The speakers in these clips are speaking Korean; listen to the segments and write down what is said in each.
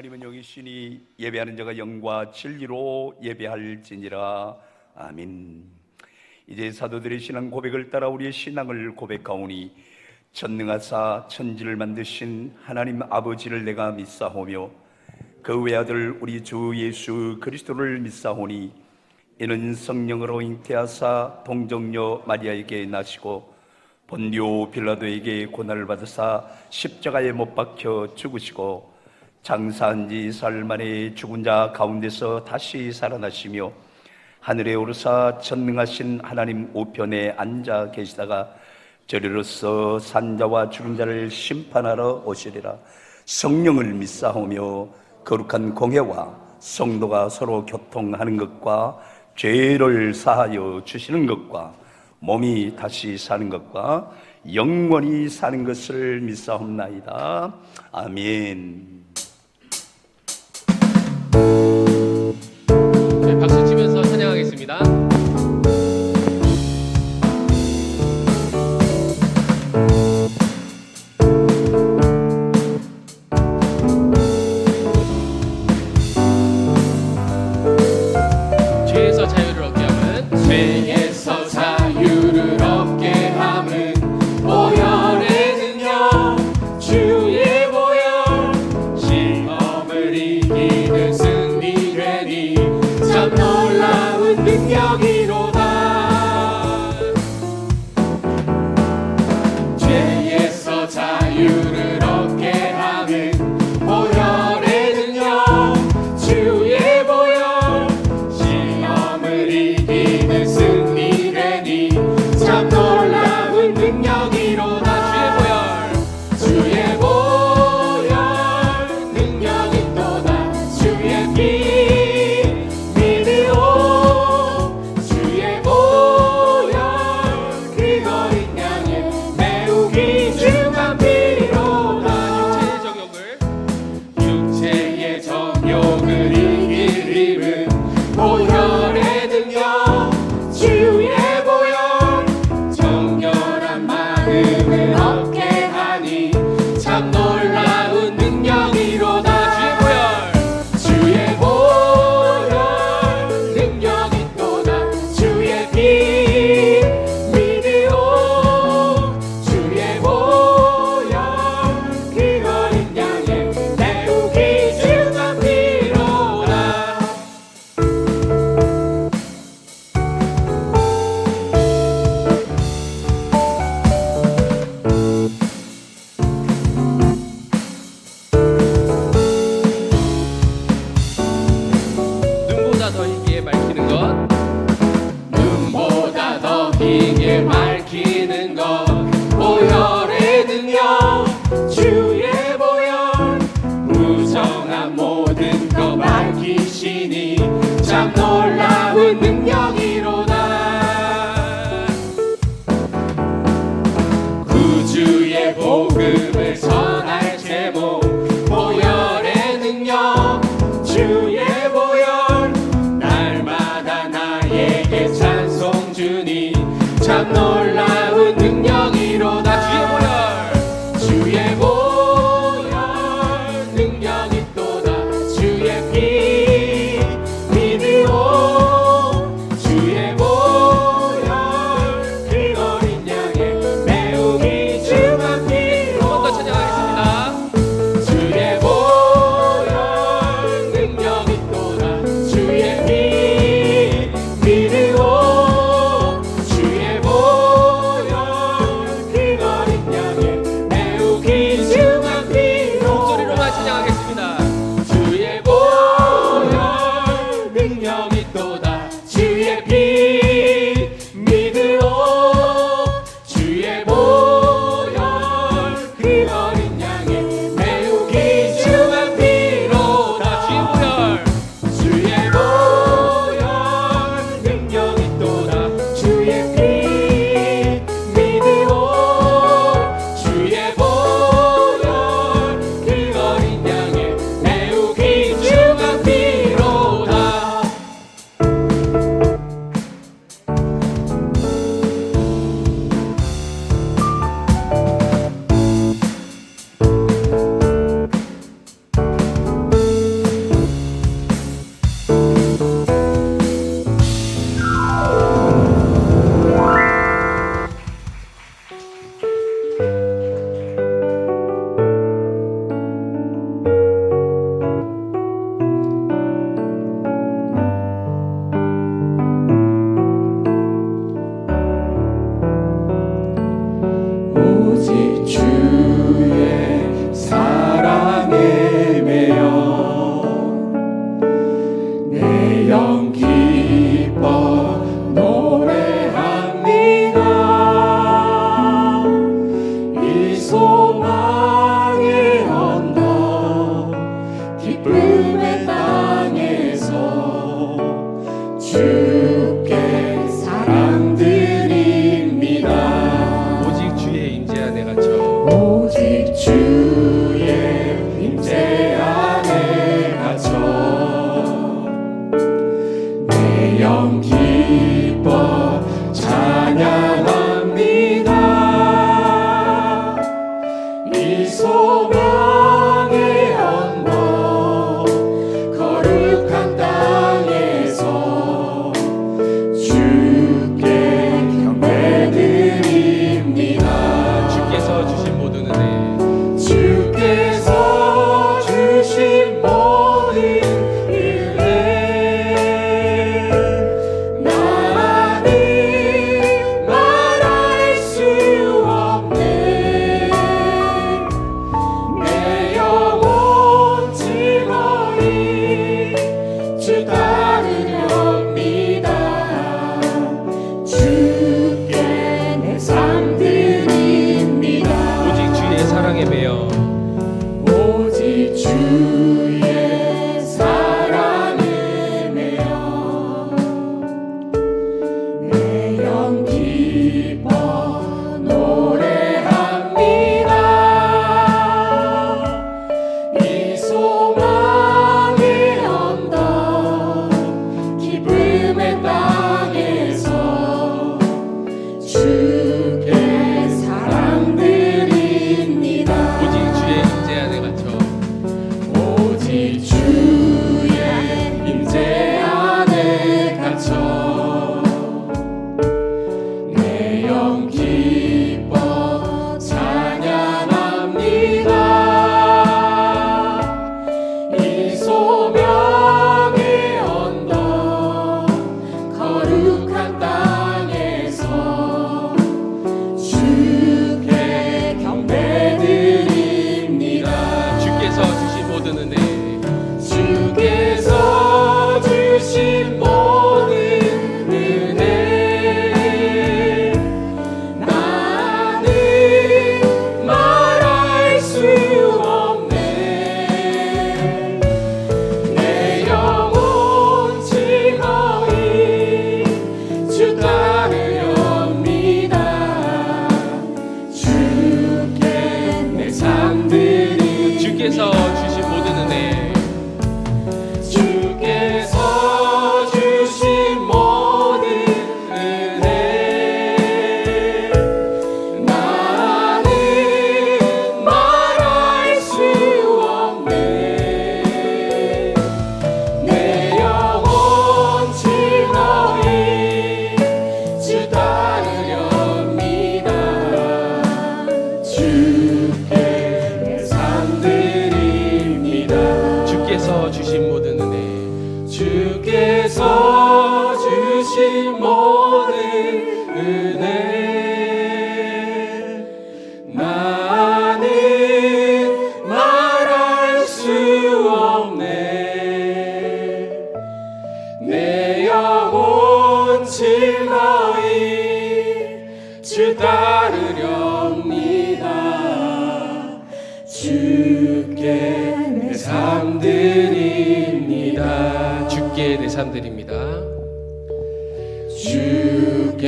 하나님은 여기 있으니 예배하는 자가 영과 진리로 예배할지니라. 아멘. 이제 사도들의 신앙 고백을 따라 우리의 신앙을 고백하오니 전능하사 천지를 만드신 하나님 아버지를 내가 믿사오며 그 외아들 우리 주 예수 그리스도를 믿사오니 이는 성령으로 잉태하사 동정녀 마리아에게 나시고 본디오 빌라도에게 고난을 받으사 십자가에 못 박혀 죽으시고 장사한 지 사흘 만에 죽은 자 가운데서 다시 살아나시며 하늘에 오르사 전능하신 하나님 우편에 앉아 계시다가 저리로서 산자와 죽은 자를 심판하러 오시리라. 성령을 믿사오며 거룩한 공회와 성도가 서로 교통하는 것과 죄를 사하여 주시는 것과 몸이 다시 사는 것과 영원히 사는 것을 믿사옵나이다. 아멘. 네, 박수 치면서 찬양하겠습니다. 죄에서 자유를 얻게 함은 죄에서 자유를 얻게 함은 보혈의 능력 주의 보혈 시험을 이기는 승리되니 참 놀라운 능력이로다. 죄에서 자유를 얻게 함은 보혈의 능력 주의 보혈 시험을 이기는 승리되니 참 놀라운 능력이로다. 주의 보혈 능력이 또다. 주의 피 믿으오. 주의 보혈 그 어린 양의 매우 귀중한 피로다. 육체의 정욕을 이길 힘은 보혈의 능력 주의 보혈 정결한 마음을 얻게 하니 참 놀라운 능력이로다. 주의 보혈 능력이 또다. 주의 피 믿으오. 주의 보혈 그 어린 양의 매우 귀중한 피로다. 눈보다 더 희게 밝히는 것 눈보다 더 희게 밝히는 것 보혈의 능력 주의 보혈 무정한 모든 것 밝히시니 참 놀라운 능력이로다. 구주의 복음을 전할 제목 보혈의 능력 주의 보혈 날마다 나에게 찬송 주니 참 놀라운 능력이로다. 주의 보혈 능력이 또다. 주의 피 믿으오. 주의 보혈 그 어린 양의 매우 귀중한 피로. 한 번 더 찬양하겠습니다. 주의 보혈 능력이 또다. 주의 피 믿으오. 주의 보혈 기쁨의 땅에서 주께 사랑드립니다. 오직 주의 임재 안에 갇혀 오직 주의 임재 안에 갇혀 내 영 기뻐 찬양합니다. 이 소망의 언덕 거룩한 땅에서 주께 경배드립니다. 주께서 주신 모든 은혜 주께서 주신 모든 은혜 나는 말할 수 없네. 내 영혼 즐거이 주 따르렵니다. 주께 내 삶 드립니다. 오직 주의 사랑에 매여 오직 주의 사랑에 매여 내 영 기뻐 노래합니다. 이 소망의 언덕 기쁨의 땅에서 주께 사랑드립니다. 오직 주의 임재 안에 갇혀 오직 주의 임재 안에 갇혀 내 영 기뻐 찬양합니다. 이 소명의 언덕 거룩한 땅에서 주께 경배드립니다. 주께서 주신 모든 은혜 주께서 주신 모든 은혜 나는 말할 수 없네. 내 영혼 즐거이 주 따르렵니다. 주께 내 삶 드립니다. 주께서 주신 모든 은혜 주께서 주신 모든 은혜 나는 말할 수 없네. 내 영혼 즐거이 주 따르렵니다. 주께 내 삶 드립니다. 주께서 주신 모든 은혜 주께서 주신 모든 은혜 나는 말할 수 없네. 내 영혼 즐거이 주 따르렵니다. 주께 내 삶 드립니다. 주께 내 삶 드립니다. 주께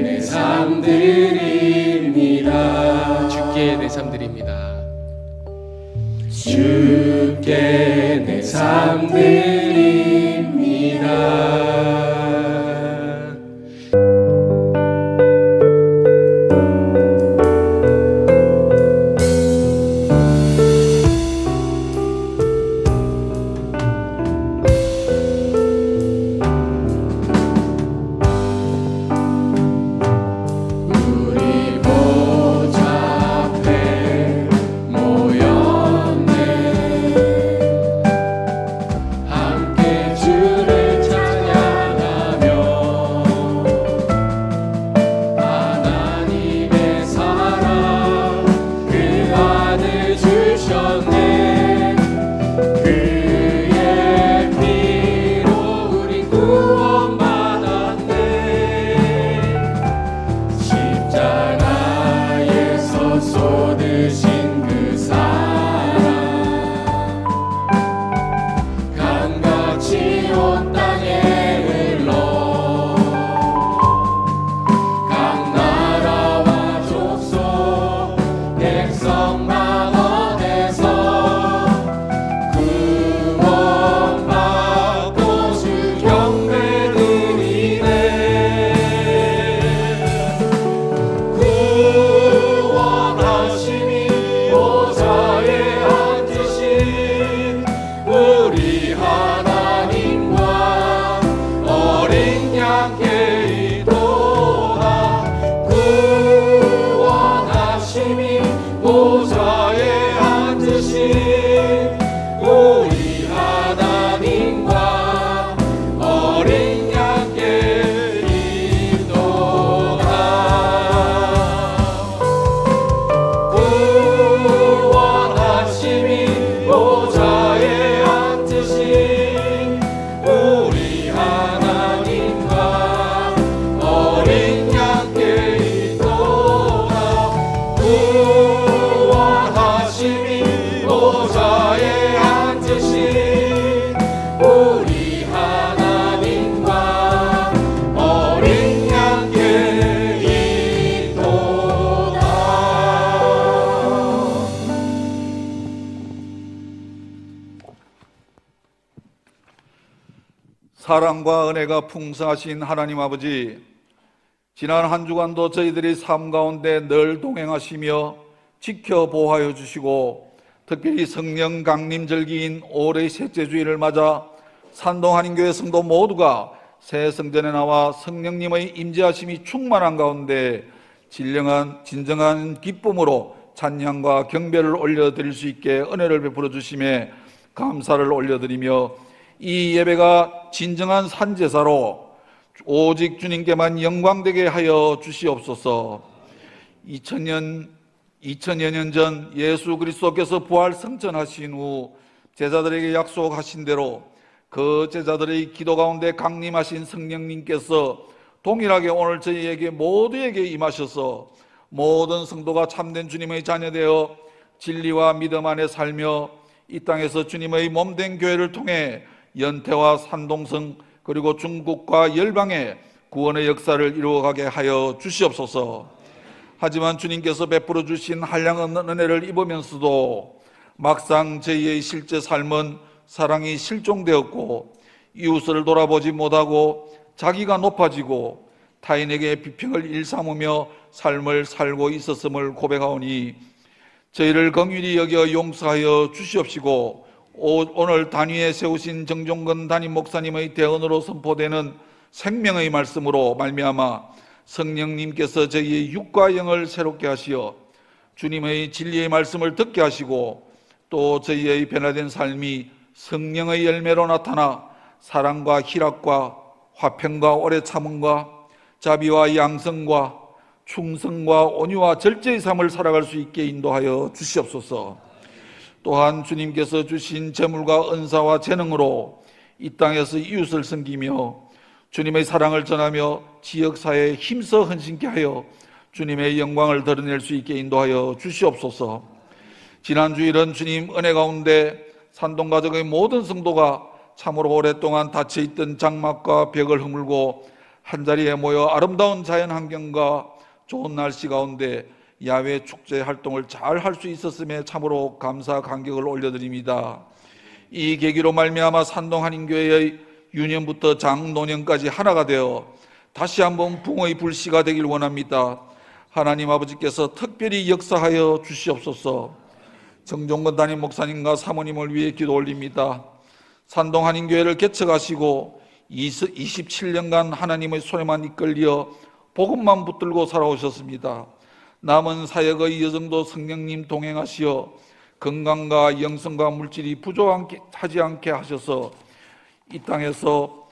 내 삶 드립니다. 주께 내 삶 드립니다. 주께 내 삶 드립니다. 우리 보좌 앞에 모였네. 함께 하나님과 어린 양께 이도다. 구원하심이 보좌에 앉으신 우리 하나님과 어린 양께 이도다. 구원하심이 보좌에 앉으신 우리 하나님과 어린 양께 이도다. 구원하심이 보좌에 앉으신 우리 하나님과 어린 양께 이도다. 사랑과 은혜가 풍성하신 하나님 아버지, 지난 한 주간도 저희들의 삶 가운데 늘 동행하시며 지켜보호하여 주시고, 특별히 성령 강림절기인 올해 셋째 주일을 맞아 산동 한인교회 성도 모두가 새 성전에 나와 성령님의 임재하심이 충만한 가운데 진정한 기쁨으로 찬양과 경배를 올려드릴 수 있게 은혜를 베풀어 주심에 감사를 올려드리며, 이 예배가 진정한 산제사로 오직 주님께만 영광되게 하여 주시옵소서. 2000여 년 전 예수 그리스도께서 부활 승천하신 후 제자들에게 약속하신 대로 그 제자들의 기도 가운데 강림하신 성령님께서 동일하게 오늘 저희에게 모두에게 임하셔서 모든 성도가 참된 주님의 자녀되어 진리와 믿음 안에 살며 이 땅에서 주님의 몸된 교회를 통해 연태와 산동성 그리고 중국과 열방의 구원의 역사를 이루어가게 하여 주시옵소서. 하지만 주님께서 베풀어 주신 한량없는 은혜를 입으면서도 막상 저희의 실제 삶은 사랑이 실종되었고 이웃을 돌아보지 못하고 자기가 높아지고 타인에게 비평을 일삼으며 삶을 살고 있었음을 고백하오니 저희를 긍휼히 여겨 용서하여 주시옵시고, 오늘 단위에 세우신 정종근 담임 목사님의 대언으로 선포되는 생명의 말씀으로 말미암아 성령님께서 저희의 육과 영을 새롭게 하시어 주님의 진리의 말씀을 듣게 하시고, 또 저희의 변화된 삶이 성령의 열매로 나타나 사랑과 희락과 화평과 오래 참음과 자비와 양성과 충성과 온유와 절제의 삶을 살아갈 수 있게 인도하여 주시옵소서. 또한 주님께서 주신 재물과 은사와 재능으로 이 땅에서 이웃을 섬기며 주님의 사랑을 전하며 지역사회에 힘써 헌신케 하여 주님의 영광을 드러낼 수 있게 인도하여 주시옵소서. 지난 주일은 주님 은혜 가운데 산동가족의 모든 성도가 참으로 오랫동안 닫혀있던 장막과 벽을 허물고 한자리에 모여 아름다운 자연환경과 좋은 날씨 가운데 야외 축제 활동을 잘 할 수 있었음에 참으로 감사 감격을 올려드립니다. 이 계기로 말미암아 산동 한인교회의 유년부터 장노년까지 하나가 되어 다시 한번 붕의 불씨가 되길 원합니다. 하나님 아버지께서 특별히 역사하여 주시옵소서. 정종근 담임 목사님과 사모님을 위해 기도 올립니다. 산동 한인교회를 개척하시고 27년간 하나님의 손에만 이끌려 복음만 붙들고 살아오셨습니다. 남은 사역의 여정도 성령님 동행하시어 건강과 영성과 물질이 부족하지 않게 하셔서 이 땅에서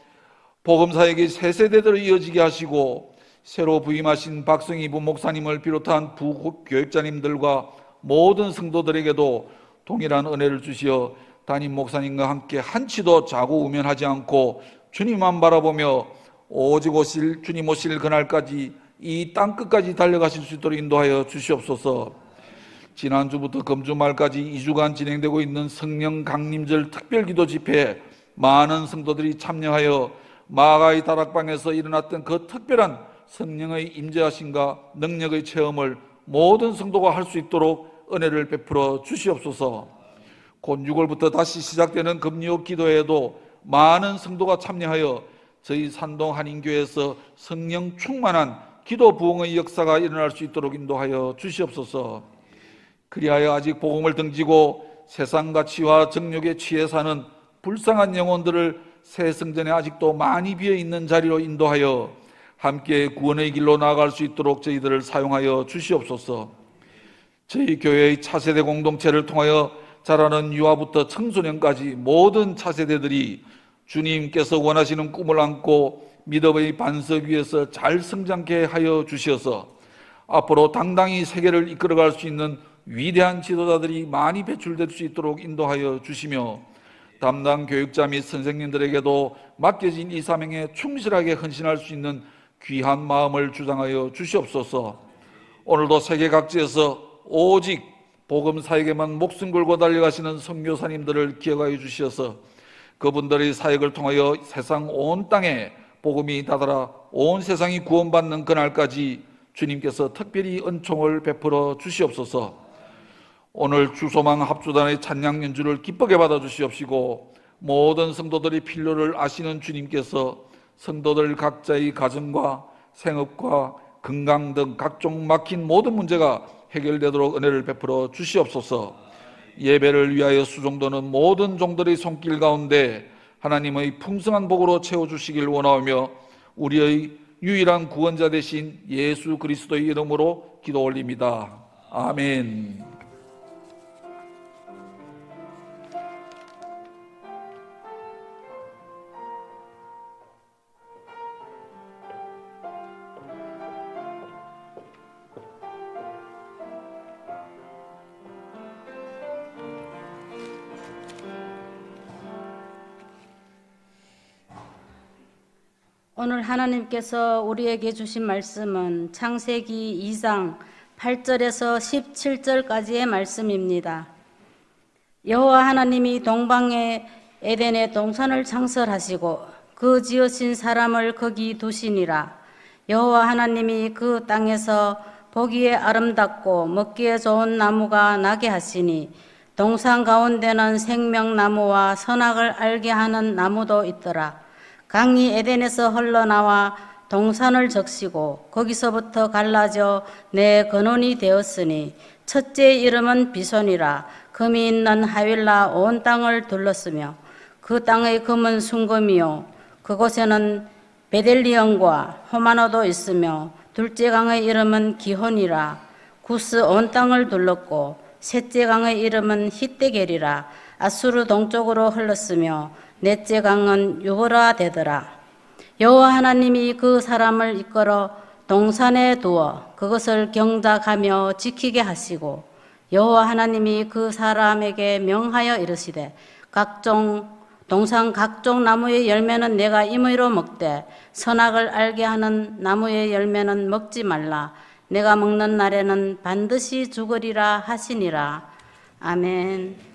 복음 사역이 새 세대대로 이어지게 하시고, 새로 부임하신 박성희 부목사님을 비롯한 부교육자님들과 모든 성도들에게도 동일한 은혜를 주시어 담임 목사님과 함께 한치도 좌고우면하지 않고 주님만 바라보며 오직 주님 오실 그날까지 이 땅끝까지 달려가실 수 있도록 인도하여 주시옵소서. 지난주부터 금주 말까지 2주간 진행되고 있는 성령 강림절 특별기도 집회에 많은 성도들이 참여하여 마가의 다락방에서 일어났던 그 특별한 성령의 임재하심과 능력의 체험을 모든 성도가 할 수 있도록 은혜를 베풀어 주시옵소서. 곧 6월부터 다시 시작되는 금요 기도회에도 많은 성도가 참여하여 저희 산동 한인교회에서 성령 충만한 기도 부흥의 역사가 일어날 수 있도록 인도하여 주시옵소서. 그리하여 아직 복음을 등지고 세상 가치와 정욕에 취해 사는 불쌍한 영혼들을 새 성전에 아직도 많이 비어 있는 자리로 인도하여 함께 구원의 길로 나아갈 수 있도록 저희들을 사용하여 주시옵소서. 저희 교회의 차세대 공동체를 통하여 자라는 유아부터 청소년까지 모든 차세대들이 주님께서 원하시는 꿈을 안고 믿음의 반석 위에서 잘 성장케 하여 주시어서 앞으로 당당히 세계를 이끌어갈 수 있는 위대한 지도자들이 많이 배출될 수 있도록 인도하여 주시며 담당 교육자 및 선생님들에게도 맡겨진 이 사명에 충실하게 헌신할 수 있는 귀한 마음을 주장하여 주시옵소서. 오늘도 세계 각지에서 오직 복음 사역에만 목숨 걸고 달려가시는 선교사님들을 기억하여 주시어서 그분들의 사역을 통하여 세상 온 땅에 복음이 다다라 온 세상이 구원받는 그날까지 주님께서 특별히 은총을 베풀어 주시옵소서. 오늘 주소망 합주단의 찬양 연주를 기쁘게 받아 주시옵시고 모든 성도들의 필요를 아시는 주님께서 성도들 각자의 가정과 생업과 건강 등 각종 막힌 모든 문제가 해결되도록 은혜를 베풀어 주시옵소서. 예배를 위하여 수종도는 모든 종들의 손길 가운데 하나님의 풍성한 복으로 채워주시길 원하오며 우리의 유일한 구원자 되신 예수 그리스도의 이름으로 기도 올립니다. 아멘. 오늘 하나님께서 우리에게 주신 말씀은 창세기 2장 8절에서 17절까지의 말씀입니다. 여호와 하나님이 동방의 에덴의 동산을 창설하시고 그 지으신 사람을 거기 두시니라. 여호와 하나님이 그 땅에서 보기에 아름답고 먹기에 좋은 나무가 나게 하시니 동산 가운데는 생명나무와 선악을 알게 하는 나무도 있더라. 강이 에덴에서 흘러나와 동산을 적시고 거기서부터 갈라져 네 근원이 되었으니 첫째 이름은 비손이라. 금이 있는 하윌라 온 땅을 둘렀으며 그 땅의 금은 순금이요 그곳에는 베델리엄과 호마노도 있으며 둘째 강의 이름은 기혼이라. 구스 온 땅을 둘렀고 셋째 강의 이름은 히데겔이라. 아수르 동쪽으로 흘렀으며 넷째 강은 유보라 되더라. 여호와 하나님이 그 사람을 이끌어 동산에 두어 그것을 경작하며 지키게 하시고 여호와 하나님이 그 사람에게 명하여 이르시되 동산 각종 나무의 열매는 내가 임의로 먹되 선악을 알게 하는 나무의 열매는 먹지 말라. 내가 먹는 날에는 반드시 죽으리라 하시니라. 아멘.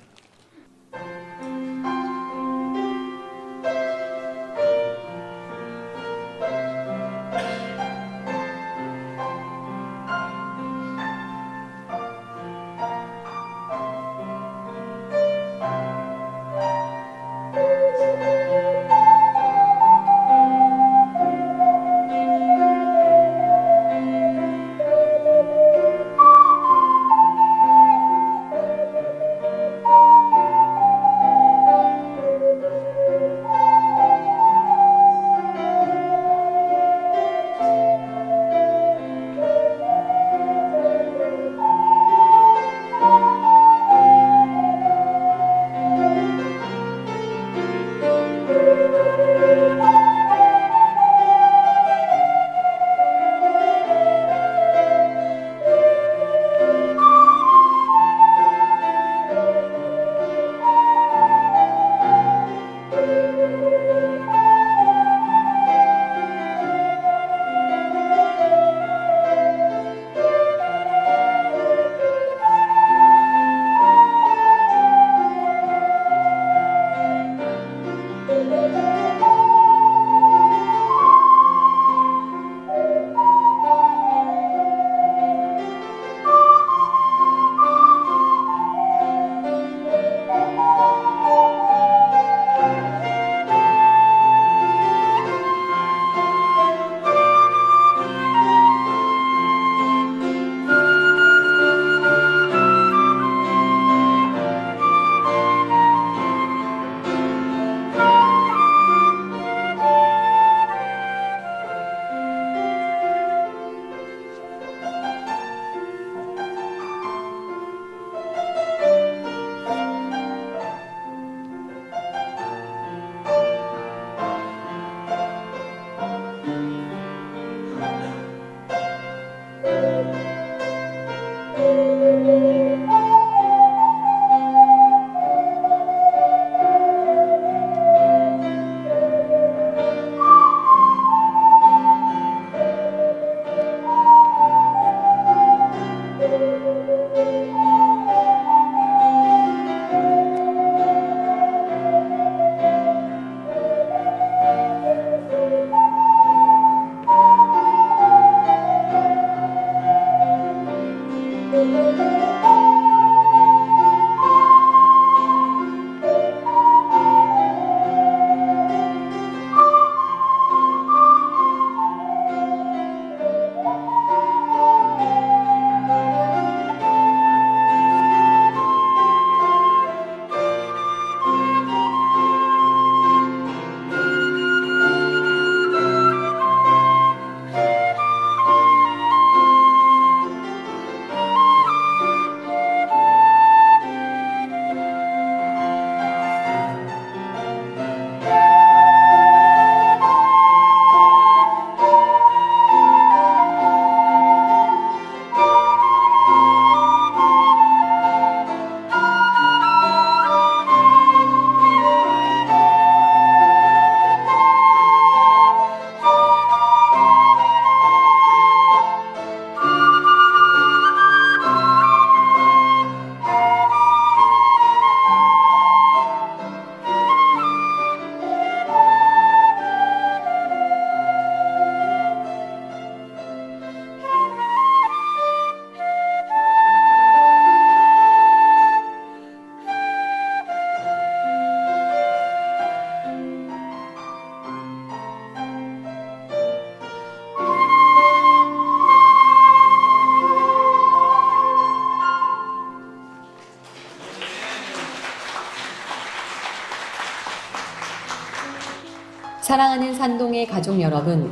사랑하는 산동의 가족 여러분,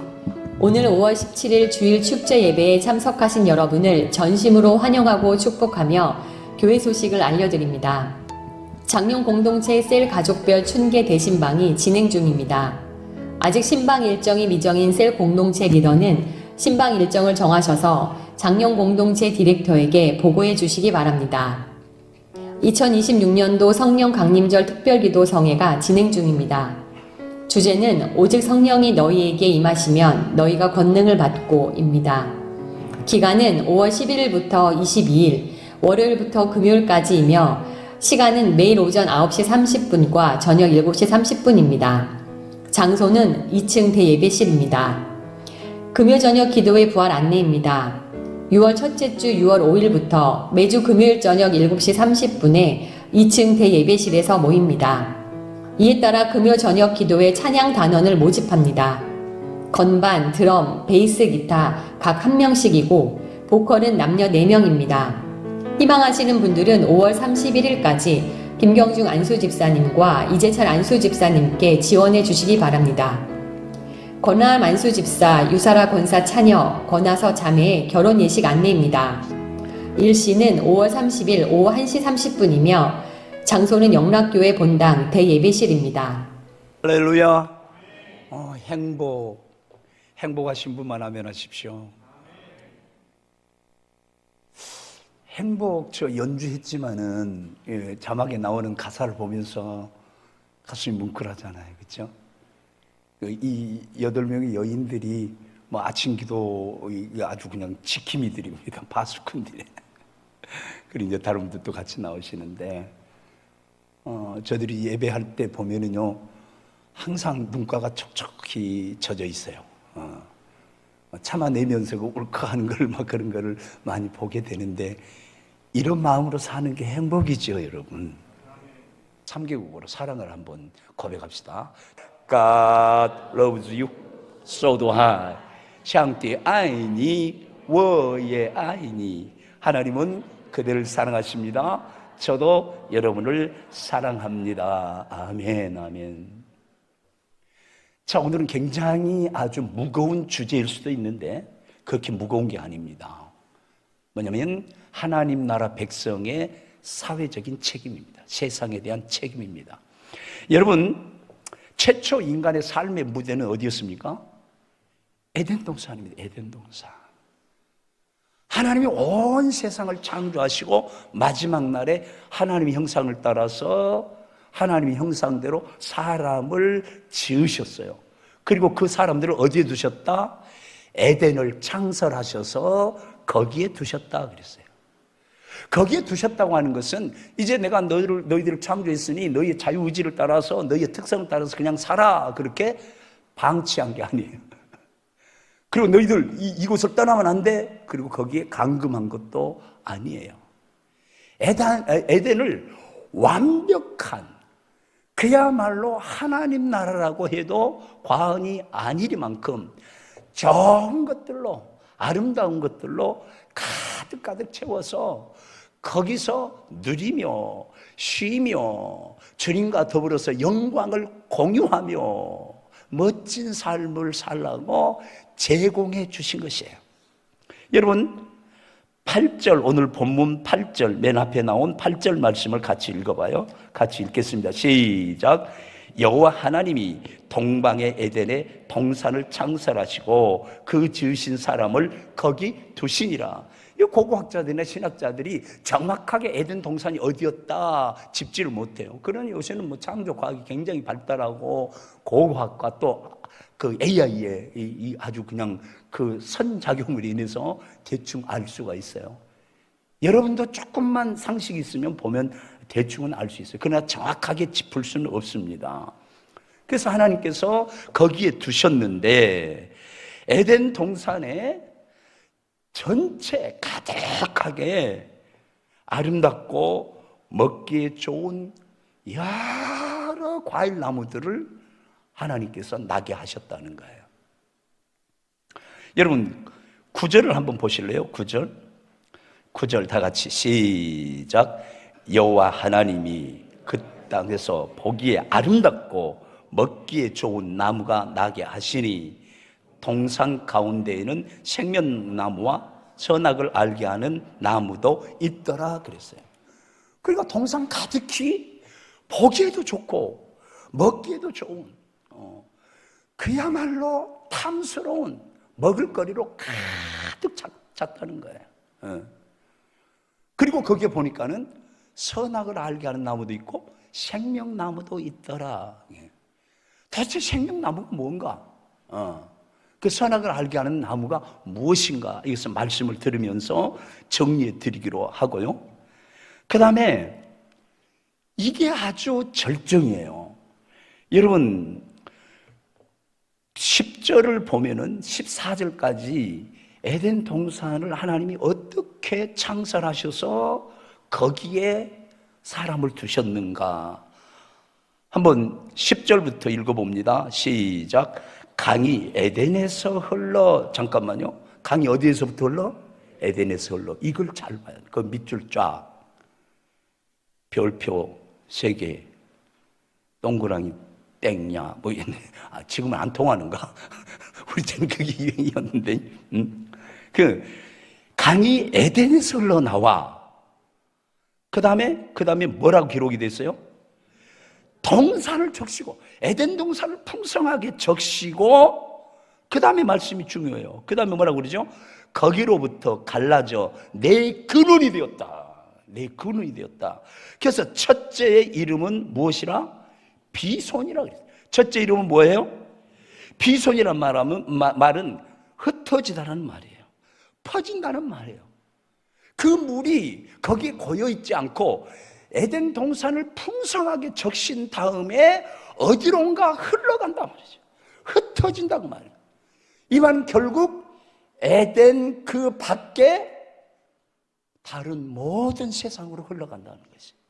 오늘 5월 17일 주일 축제 예배에 참석하신 여러분을 전심으로 환영하고 축복하며 교회 소식을 알려드립니다. 장롱 공동체 셀 가족별 춘계 대신방이 진행 중입니다. 아직 신방 일정이 미정인 셀 공동체 리더는 신방 일정을 정하셔서 장롱 공동체 디렉터에게 보고해 주시기 바랍니다. 2026년도 성령 강림절 특별기도 성회가 진행 중입니다. 주제는 오직 성령이 너희에게 임하시면 너희가 권능을 받고입니다. 기간은 5월 11일부터 22일, 월요일부터 금요일까지이며 시간은 매일 오전 9시 30분과 저녁 7시 30분입니다. 장소는 2층 대예배실입니다. 금요 저녁 기도회 부활 안내입니다. 6월 첫째 주 6월 5일부터 매주 금요일 저녁 7시 30분에 2층 대예배실에서 모입니다. 이에 따라 금요 저녁 기도회 찬양 단원을 모집합니다. 건반, 드럼, 베이스 기타 각 1명씩이고 보컬은 남녀 4명입니다. 희망하시는 분들은 5월 31일까지 김경중 안수집사님과 이재철 안수집사님께 지원해 주시기 바랍니다. 권하암 안수집사, 유사라 권사 차녀, 권하서 자매의 결혼 예식 안내입니다. 일시는 5월 30일 오후 1시 30분이며 장소는 영락교회 본당 대예배실입니다. 할렐루야. 행복하신 분만 하면 하십시오. 행복 저 연주했지만은 자막에 나오는 가사를 보면서 가슴이 뭉클하잖아요, 그렇죠? 이 8명의 여인들이 뭐 아침 기도 아주 그냥 지킴이들입니다, 바수꾼들이. 그리고 이제 다른 분들도 같이 나오시는데 저들이 예배할 때 보면은요 항상 눈가가 촉촉히 젖어 있어요. 참아내면서 울컥하는 걸 막 그런 거를 많이 보게 되는데 이런 마음으로 사는 게 행복이죠, 여러분. 3개국어로 사랑을 한번 고백합시다. God loves you so do I. 上帝爱你我也爱你. 하나님은 그대를 사랑하십니다. 저도 여러분을 사랑합니다. 아멘, 아멘. 자, 오늘은 굉장히 아주 무거운 주제일 수도 있는데 그렇게 무거운 게 아닙니다. 뭐냐면 하나님 나라 백성의 사회적인 책임입니다. 세상에 대한 책임입니다. 여러분, 최초 인간의 삶의 무대는 어디였습니까? 에덴 동산입니다. 에덴 동산. 하나님이 온 세상을 창조하시고 마지막 날에 하나님의 형상을 따라서 하나님의 형상대로 사람을 지으셨어요. 그리고 그 사람들을 어디에 두셨다? 에덴을 창설하셔서 거기에 두셨다 그랬어요. 거기에 두셨다고 하는 것은 이제 내가 너희들을 창조했으니 너희의 자유의지를 따라서 너희의 특성을 따라서 그냥 살아 그렇게 방치한 게 아니에요. 그리고 너희들 이곳을 떠나면 안 돼. 그리고 거기에 감금한 것도 아니에요. 에덴을 완벽한 그야말로 하나님 나라라고 해도 과언이 아니리만큼 좋은 것들로 아름다운 것들로 가득가득 채워서 거기서 누리며 쉬며 주님과 더불어서 영광을 공유하며 멋진 삶을 살라고 제공해 주신 것이에요. 여러분 8절 오늘 본문 8절 맨 앞에 나온 8절 말씀을 같이 읽어봐요. 같이 읽겠습니다. 시작. 여호와 하나님이 동방의 에덴에 동산을 창설하시고 그 지으신 사람을 거기 두시니라. 이 고고학자들이나 신학자들이 정확하게 에덴 동산이 어디였다 짚지를 못해요. 그러니 요새는 뭐 창조 과학이 굉장히 발달하고 고고학과 또 그 AI의 이 아주 그냥 그 선작용으로 인해서 대충 알 수가 있어요. 여러분도 조금만 상식이 있으면 보면 대충은 알 수 있어요. 그러나 정확하게 짚을 수는 없습니다. 그래서 하나님께서 거기에 두셨는데 에덴 동산에 전체 가득하게 아름답고 먹기에 좋은 여러 과일 나무들을 하나님께서 나게 하셨다는 거예요. 여러분 9절을 한번 보실래요? 9절 다 같이 시작. 여호와 하나님이 그 땅에서 보기에 아름답고 먹기에 좋은 나무가 나게 하시니 동산 가운데에는 생명나무와 선악을 알게 하는 나무도 있더라 그랬어요. 그러니까 동산 가득히 보기에도 좋고 먹기에도 좋은 그야말로 탐스러운 먹을거리로 가득 찼다는 거예요. 그리고 거기에 보니까는 선악을 알게 하는 나무도 있고 생명나무도 있더라. 도대체 생명나무가 뭔가? 그 선악을 알게 하는 나무가 무엇인가? 이것을 말씀을 들으면서 정리해 드리기로 하고요. 그 다음에 이게 아주 절정이에요. 여러분 10절을 보면은 14절까지 에덴 동산을 하나님이 어떻게 창설하셔서 거기에 사람을 두셨는가? 한번 10절부터 읽어봅니다. 시작. 강이 에덴에서 흘러, 잠깐만요. 강이 어디에서부터 흘러? 에덴에서 흘러. 이걸 잘 봐요. 그 밑줄 쫙. 별표 3개, 동그라미 땡냐, 뭐 있네. 지금은 안 통하는가? 우리 때는 그게 유행이었는데. 그 강이 에덴에서 흘러 나와. 그 다음에 뭐라고 기록이 됐어요? 동산을 적시고, 에덴 동산을 풍성하게 적시고, 그 다음에 말씀이 중요해요. 그 다음에 뭐라고 그러죠? 거기로부터 갈라져 내 근원이 되었다. 내 근원이 되었다. 그래서 첫째의 이름은 무엇이라? 비손이라고 그랬어요. 첫째 이름은 뭐예요? 비손이란 말은 흩어지다는 말이에요. 퍼진다는 말이에요. 그 물이 거기에 고여 있지 않고 에덴 동산을 풍성하게 적신 다음에 어디론가 흘러간단 말이죠. 흩어진다고 말이에요. 이 말은 결국 에덴 그 밖에 다른 모든 세상으로 흘러간다는 것이에요.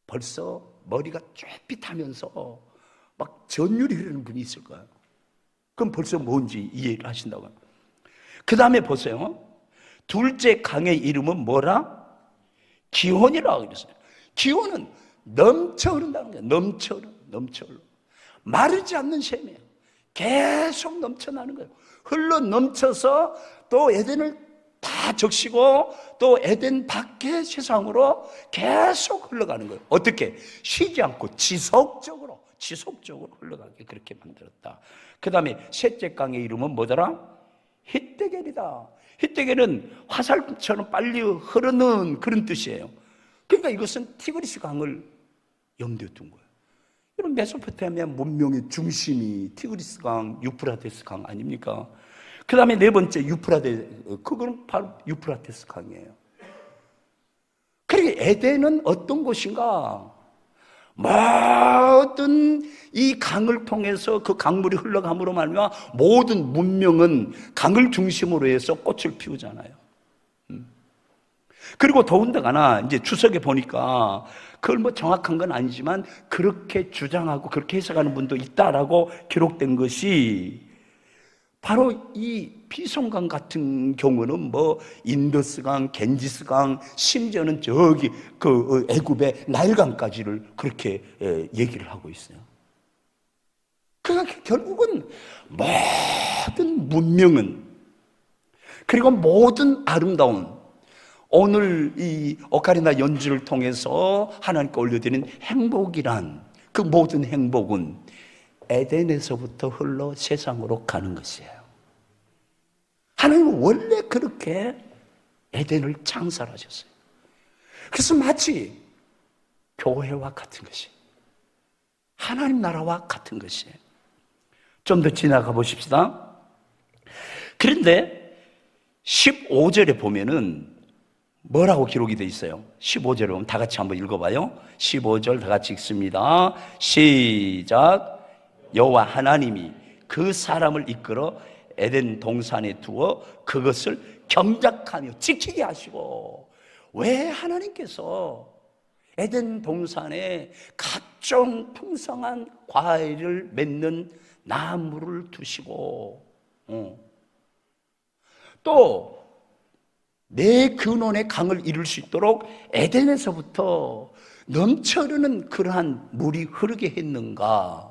벌써 머리가 쫄깃하면서 막 전율이 흐르는 분이 있을 거예요. 그럼 벌써 뭔지 이해를 하신다고요. 그 다음에 보세요. 둘째 강의 이름은 뭐라? 기혼이라고 그랬어요. 기혼은 넘쳐 흐른다는 거예요. 넘쳐 흐르. 마르지 않는 샘이에요. 계속 넘쳐나는 거예요. 흘러 넘쳐서 또 에덴을 다 적시고 또 에덴 밖의 세상으로 계속 흘러가는 거예요. 어떻게? 쉬지 않고 지속적으로 흘러가게 그렇게 만들었다. 그 다음에 셋째 강의 이름은 뭐더라? 히데겔이다. 히데겔은 화살처럼 빨리 흐르는 그런 뜻이에요. 그러니까 이것은 티그리스 강을 염두에 둔 거예요. 이런 메소포타미아 문명의 중심이 티그리스 강, 유프라테스 강 아닙니까? 그 다음에 네 번째 그거는 바로 유프라테스 강이에요. 그러니까 에덴은 어떤 곳인가? 모든 이 강을 통해서 그 강물이 흘러감으로 말미암아 모든 문명은 강을 중심으로 해서 꽃을 피우잖아요. 그리고 더군다나 이제 주석에 보니까 그걸 뭐 정확한 건 아니지만 그렇게 주장하고 그렇게 해석하는 분도 있다라고 기록된 것이 바로 이 비손강 같은 경우는 뭐 인더스강, 겐지스강, 심지어는 저기 그 애굽의 나일강까지를 그렇게 얘기를 하고 있어요. 그러니까 결국은 모든 문명은 그리고 모든 아름다운 오늘 이 오카리나 연주를 통해서 하나님께 올려드리는 행복이란 그 모든 행복은 에덴에서부터 흘러 세상으로 가는 것이에요. 하나님은 원래 그렇게 에덴을 창설하셨어요. 그래서 마치 교회와 같은 것이 하나님 나라와 같은 것이에요. 좀 더 지나가 보십시다. 그런데 15절에 보면은 뭐라고 기록이 되어 있어요? 15절에 보면 다 같이 한번 읽어봐요. 15절 다 같이 읽습니다. 시작. 여호와 하나님이 그 사람을 이끌어 에덴 동산에 두어 그것을 경작하며 지키게 하시고. 왜 하나님께서 에덴 동산에 각종 풍성한 과일을 맺는 나무를 두시고 또 내 근원의 강을 이룰 수 있도록 에덴에서부터 넘쳐흐르는 그러한 물이 흐르게 했는가?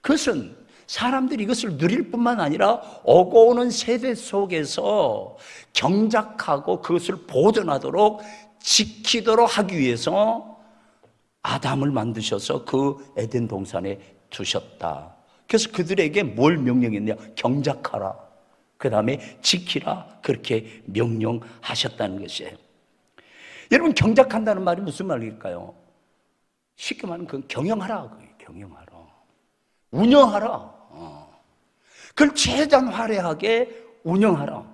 그것은 사람들이 이것을 누릴 뿐만 아니라 오고 오는 세대 속에서 경작하고 그것을 보존하도록 지키도록 하기 위해서 아담을 만드셔서 그 에덴 동산에 두셨다. 그래서 그들에게 뭘 명령했냐? 경작하라. 그 다음에 지키라. 그렇게 명령하셨다는 것이에요. 여러분, 경작한다는 말이 무슨 말일까요? 쉽게 말하면 그건 경영하라. 경영하라. 운영하라. 그걸 최대한 화려하게 운영하라.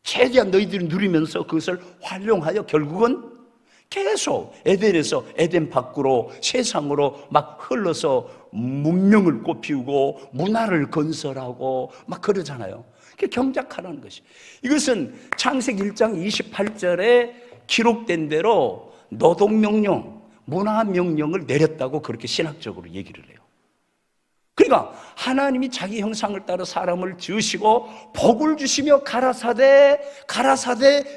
최대한 너희들이 누리면서 그것을 활용하여 결국은 계속 에덴에서 에덴 밖으로 세상으로 막 흘러서 문명을 꽃피우고 문화를 건설하고 막 그러잖아요. 그게 경작하라는 것이. 이것은 창세기 1장 28절에 기록된 대로 노동명령, 문화명령을 내렸다고 그렇게 신학적으로 얘기를 해요. 그러니까 하나님이 자기 형상을 따라 사람을 지으시고 복을 주시며 가라사대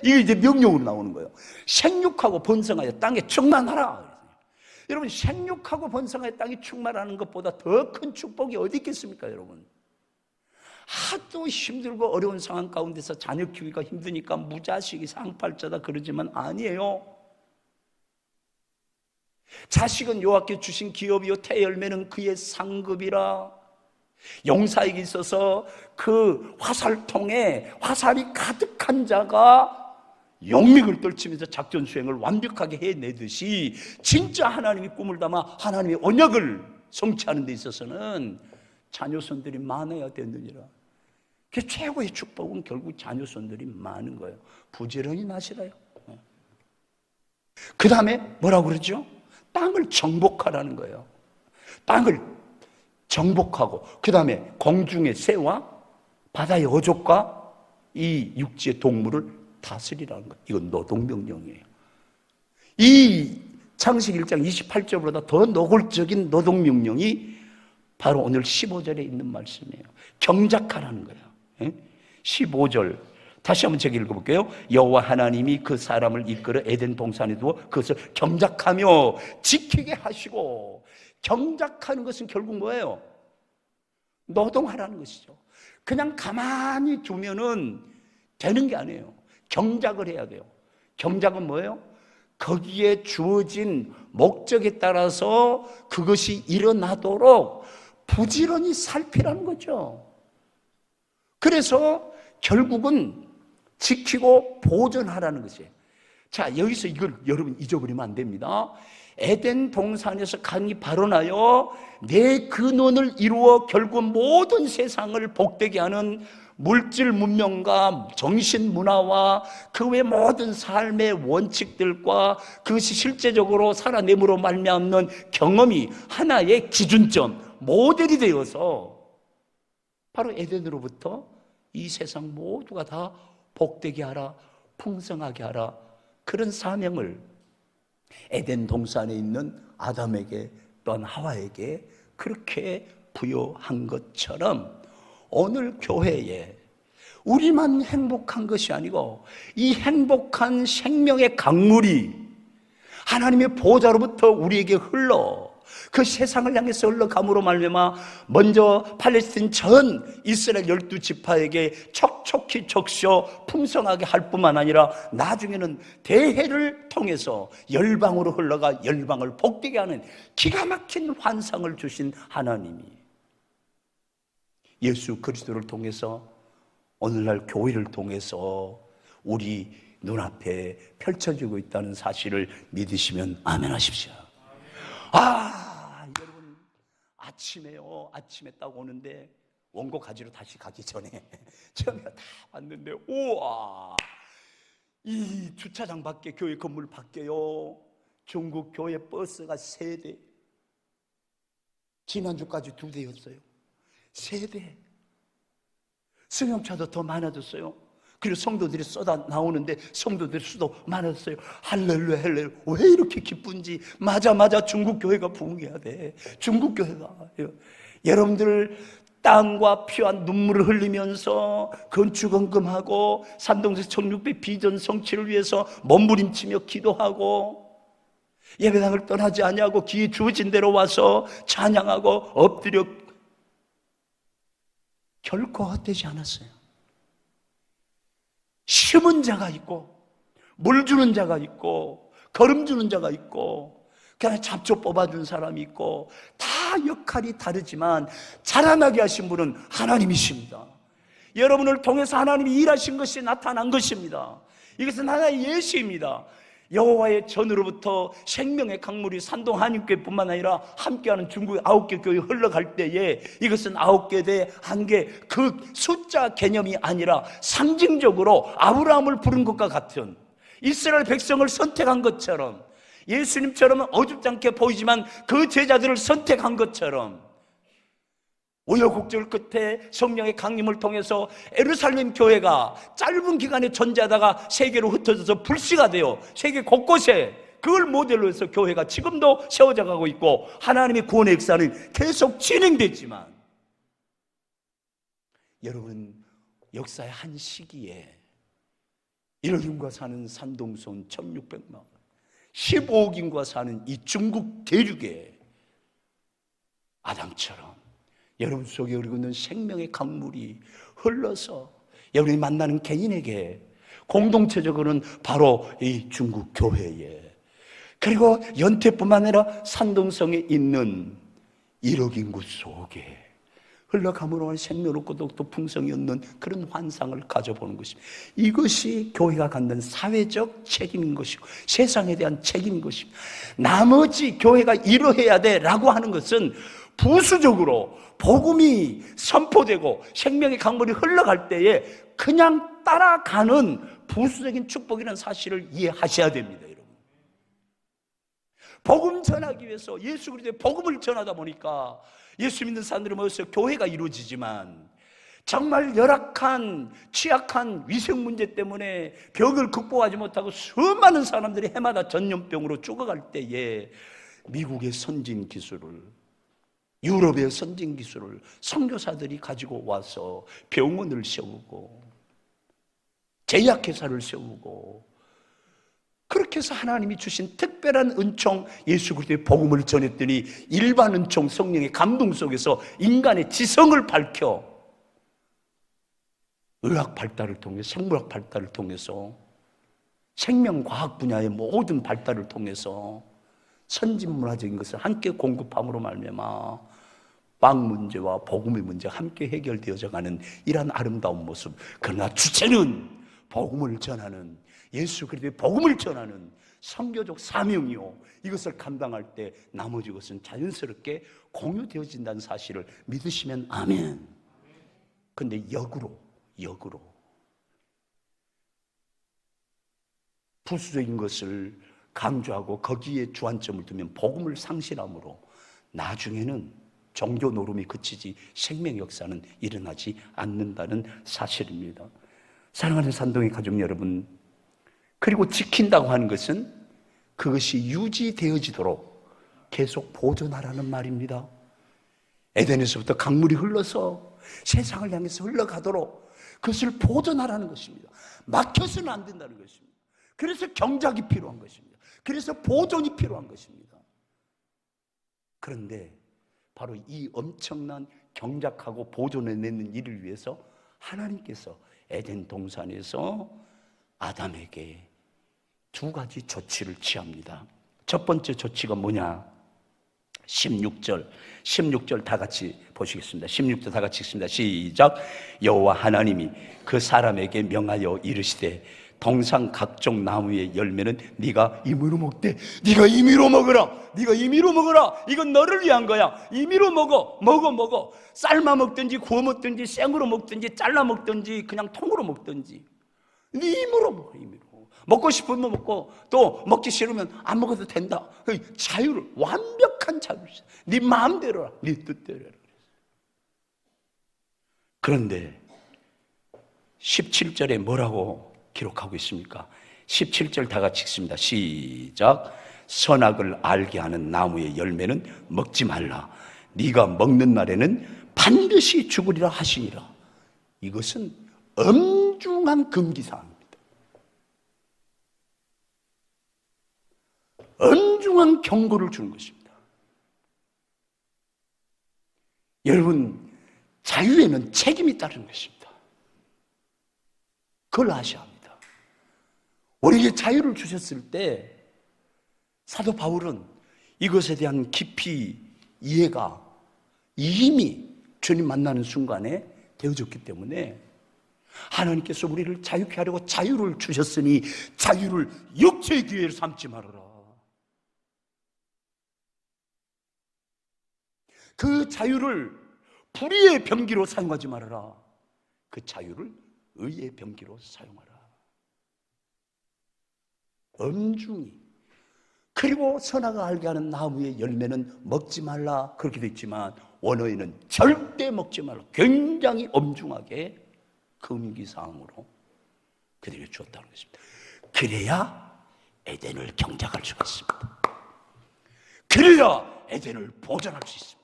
이게 이제 명령으로 나오는 거예요. 생육하고 번성하여 땅에 충만하라. 여러분, 생육하고 번성하여 땅에 충만하는 것보다 더 큰 축복이 어디 있겠습니까, 여러분? 하도 힘들고 어려운 상황 가운데서 자녀 키우기가 힘드니까 무자식이 상팔자다 그러지만 아니에요. 자식은 여호와께 주신 기업이요 태열매는 그의 상급이라. 용사에게 있어서 그 화살통에 화살이 가득한 자가 용맥을 떨치면서 작전 수행을 완벽하게 해내듯이 진짜 하나님이 꿈을 담아 하나님의 언약을 성취하는 데 있어서는 자녀손들이 많아야 되느니라. 그 최고의 축복은 결국 자녀손들이 많은 거예요. 부지런히 나시라요. 그 다음에 뭐라고 그러죠? 땅을 정복하라는 거예요. 땅을 정복하고 그 다음에 공중의 새와 바다의 어족과 이 육지의 동물을 다스리라는 거예요. 이건 노동명령이에요. 이 창세기 1장 28절보다 더 노골적인 노동명령이 바로 오늘 15절에 있는 말씀이에요. 경작하라는 거예요. 15절 다시 한번 제가 읽어볼게요. 여호와 하나님이 그 사람을 이끌어 에덴 동산에 두어 그것을 경작하며 지키게 하시고. 경작하는 것은 결국 뭐예요? 노동하라는 것이죠. 그냥 가만히 두면은 되는 게 아니에요. 경작을 해야 돼요. 경작은 뭐예요? 거기에 주어진 목적에 따라서 그것이 일어나도록 부지런히 살피라는 거죠. 그래서 결국은 지키고 보존하라는 것이에요. 자, 여기서 이걸 여러분 잊어버리면 안 됩니다. 에덴 동산에서 강이 발원하여 내 근원을 이루어 결국 모든 세상을 복되게 하는 물질 문명과 정신 문화와 그 외 모든 삶의 원칙들과 그것이 실제적으로 살아냄으로 말미암는 경험이 하나의 기준점, 모델이 되어서 바로 에덴으로부터 이 세상 모두가 다 복되게 하라, 풍성하게 하라, 그런 사명을 에덴 동산에 있는 아담에게 또한 하와에게 그렇게 부여한 것처럼 오늘 교회에 우리만 행복한 것이 아니고 이 행복한 생명의 강물이 하나님의 보좌로부터 우리에게 흘러 그 세상을 향해서 흘러감으로 말미암아 먼저 팔레스틴 전 이스라엘 12지파에게 촉촉히 적셔 풍성하게 할 뿐만 아니라 나중에는 대해를 통해서 열방으로 흘러가 열방을 복되게 하는 기가 막힌 환상을 주신 하나님이 예수 그리스도를 통해서 오늘날 교회를 통해서 우리 눈앞에 펼쳐지고 있다는 사실을 믿으시면 아멘 하십시오. 여러분, 아침에 딱 오는데 원고 가지러 다시 가기 전에 처음에 다 왔는데 우와, 이 주차장 밖에 교회 건물 밖에요 중국 교회 버스가 3대, 지난주까지 2대였어요. 3대. 승용차도 더 많아졌어요. 그리고 성도들이 쏟아 나오는데 성도들의 수도 많아졌어요. 할렐루야 할렐루야. 왜 이렇게 기쁜지. 맞아 중국 교회가 부흥해야 돼. 중국 교회가. 여러분들 땅과 피와 눈물을 흘리면서 건축헌금하고 산동세 1600 비전 성취를 위해서 몸부림치며 기도하고 예배당을 떠나지 아니하고 기회 주어진 대로 와서 찬양하고 엎드려 결코 헛되지 않았어요. 심은 자가 있고 물 주는 자가 있고 거름 주는 자가 있고 그냥 잡초 뽑아준 사람이 있고 다 역할이 다르지만 자라나게 하신 분은 하나님이십니다. 여러분을 통해서 하나님이 일하신 것이 나타난 것입니다. 이것은 하나의 예시입니다. 여호와의 전으로부터 생명의 강물이 산동 한인교회뿐만 아니라 함께하는 중국의 9개 교회 흘러갈 때에 이것은 9개 대 1개 그 숫자 개념이 아니라 상징적으로 아브라함을 부른 것과 같은 이스라엘 백성을 선택한 것처럼 예수님처럼은 어줍지 않게 보이지만 그 제자들을 선택한 것처럼 우여곡절 끝에 성령의 강림을 통해서 예루살렘 교회가 짧은 기간에 존재하다가 세계로 흩어져서 불씨가 되어 세계 곳곳에 그걸 모델로 해서 교회가 지금도 세워져 가고 있고 하나님의 구원의 역사는 계속 진행됐지만 여러분 역사의 한 시기에 일어림과 사는 산동손 1600만 15억 인과 사는 이 중국 대륙에 아담처럼 여러분 속에 흐르고 있는 생명의 강물이 흘러서 여러분이 만나는 개인에게 공동체적으로는 바로 이 중국 교회에 그리고 연태뿐만 아니라 산동성에 있는 1억 인구 속에 흘러감으로 생명롭고 또 풍성이 없는 그런 환상을 가져보는 것입니다. 이것이 교회가 갖는 사회적 책임인 것이고 세상에 대한 책임인 것입니다. 나머지 교회가 이러해야 돼라고 하는 것은 부수적으로 복음이 선포되고 생명의 강물이 흘러갈 때에 그냥 따라가는 부수적인 축복이라는 사실을 이해하셔야 됩니다. 여러분, 복음 전하기 위해서 예수 그리스도의 복음을 전하다 보니까 예수 믿는 사람들이 모여서 교회가 이루어지지만 정말 열악한 취약한 위생 문제 때문에 벽을 극복하지 못하고 수많은 사람들이 해마다 전염병으로 죽어갈 때에 미국의 선진 기술을 유럽의 선진 기술을 선교사들이 가지고 와서 병원을 세우고 제약회사를 세우고 그렇게 해서 하나님이 주신 특별한 은총 예수 그리스도의 복음을 전했더니 일반 은총 성령의 감동 속에서 인간의 지성을 밝혀 의학 발달을 통해 생물학 발달을 통해서 생명과학 분야의 모든 발달을 통해서 선진문화적인 것을 함께 공급함으로 말미암아 빵 문제와 복음의 문제가 함께 해결되어져 가는 이러한 아름다운 모습. 그러나 주체는 복음을 전하는 예수 그리스도의 복음을 전하는 선교적 사명이요 이것을 감당할 때 나머지 것은 자연스럽게 공유되어진다는 사실을 믿으시면 아멘. 그런데 역으로 부수적인 것을 강조하고 거기에 주안점을 두면 복음을 상실함으로 나중에는 종교 노름이 그치지 생명 역사는 일어나지 않는다는 사실입니다. 사랑하는 산동의 가족 여러분, 그리고 지킨다고 하는 것은 그것이 유지되어지도록 계속 보존하라는 말입니다. 에덴에서부터 강물이 흘러서 세상을 향해서 흘러가도록 그것을 보존하라는 것입니다. 막혀서는 안 된다는 것입니다. 그래서 경작이 필요한 것입니다. 그래서 보존이 필요한 것입니다. 그런데 바로 이 엄청난 경작하고 보존해내는 일을 위해서 하나님께서 에덴 동산에서 아담에게 두 가지 조치를 취합니다. 첫 번째 조치가 뭐냐? 16절 다 같이 보시겠습니다. 16절 다 같이 읽습니다. 시작. 여호와 하나님이 그 사람에게 명하여 이르시되 동산 각종 나무의 열매는 네가 임의로 먹되 네가 임의로 먹어라. 네가 임의로 먹어라. 이건 너를 위한 거야. 임의로 먹어. 삶아 먹든지 구워 먹든지 생으로 먹든지 잘라 먹든지 그냥 통으로 먹든지 네 힘으로 먹어. 임의로 먹고 싶으면 먹고 또 먹기 싫으면 안 먹어도 된다. 자유를 완벽한 자유를 네 마음대로라. 네 뜻대로 해라. 그런데 17절에 뭐라고 기록하고 있습니까? 17절 다 같이 읽습니다. 시작. 선악을 알게 하는 나무의 열매는 먹지 말라. 네가 먹는 날에는 반드시 죽으리라 하시니라. 이것은 엄중한 금기사항입니다. 엄중한 경고를 주는 것입니다. 여러분, 자유에는 책임이 따르는 것입니다. 그걸 아셔야 합니다. 우리에게 자유를 주셨을 때 사도 바울은 이것에 대한 깊이 이해가 이미 주님 만나는 순간에 되어졌기 때문에 하나님께서 우리를 자유케 하려고 자유를 주셨으니 자유를 역체의 기회를 삼지 말아라. 그 자유를 불의의 병기로 사용하지 말아라. 그 자유를 의의 병기로 사용하라. 엄중히. 그리고 선악을 알게 하는 나무의 열매는 먹지 말라 그렇게 되어 있지만 원어에는 절대 먹지 말라, 굉장히 엄중하게 금기사항으로 그들에게 주었다는 것입니다. 그래야 에덴을 경작할 수가 있습니다. 그래야 에덴을 보존할 수 있습니다.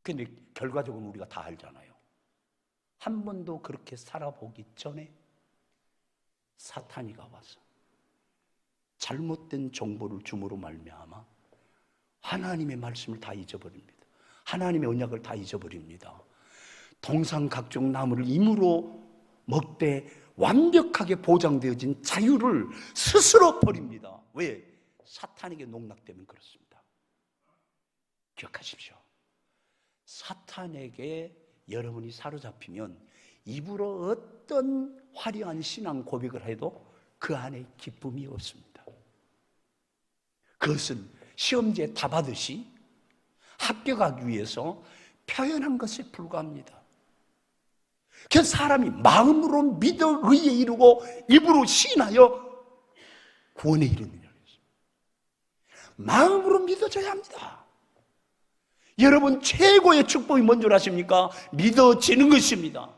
근데 결과적으로 우리가 다 알잖아요. 한 번도 그렇게 살아보기 전에 사탄이가 와서 잘못된 정보를 줌으로 말미암아 하나님의 말씀을 다 잊어버립니다. 하나님의 언약을 다 잊어버립니다. 동상 각종 나무를 임으로 먹되 완벽하게 보장되어진 자유를 스스로 버립니다. 왜? 사탄에게 농락되면 그렇습니다. 기억하십시오. 사탄에게 여러분이 사로잡히면 입으로 어떤 화려한 신앙 고백을 해도 그 안에 기쁨이 없습니다. 그것은 시험지에 답하듯이 합격하기 위해서 표현한 것에 불과합니다. 그래서 사람이 마음으로 믿어 의에 이르고 입으로 시인하여 구원에 이르느니라. 마음으로 믿어져야 합니다. 여러분, 최고의 축복이 뭔 줄 아십니까? 믿어지는 것입니다.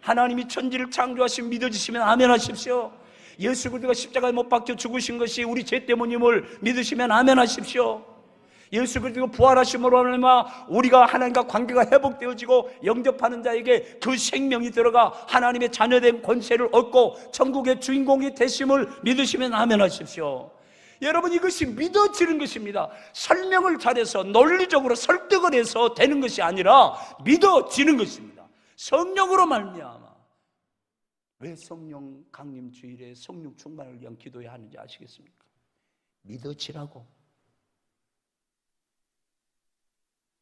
하나님이 천지를 창조하신 믿어지시면 아멘 하십시오. 예수 그리스도가 십자가에 못 박혀 죽으신 것이 우리 죄 때문임을 믿으시면 아멘 하십시오. 예수 그리스도가 부활하심으로 말미암아 우리가 하나님과 관계가 회복되어지고 영접하는 자에게 그 생명이 들어가 하나님의 자녀된 권세를 얻고 천국의 주인공이 되심을 믿으시면 아멘 하십시오. 여러분, 이것이 믿어지는 것입니다. 설명을 잘해서 논리적으로 설득을 해서 되는 것이 아니라 믿어지는 것입니다. 성령으로 말미암아. 왜 성령 강림 주일에 성령 충만을 위한 기도해야 하는지 아시겠습니까? 믿어지라고.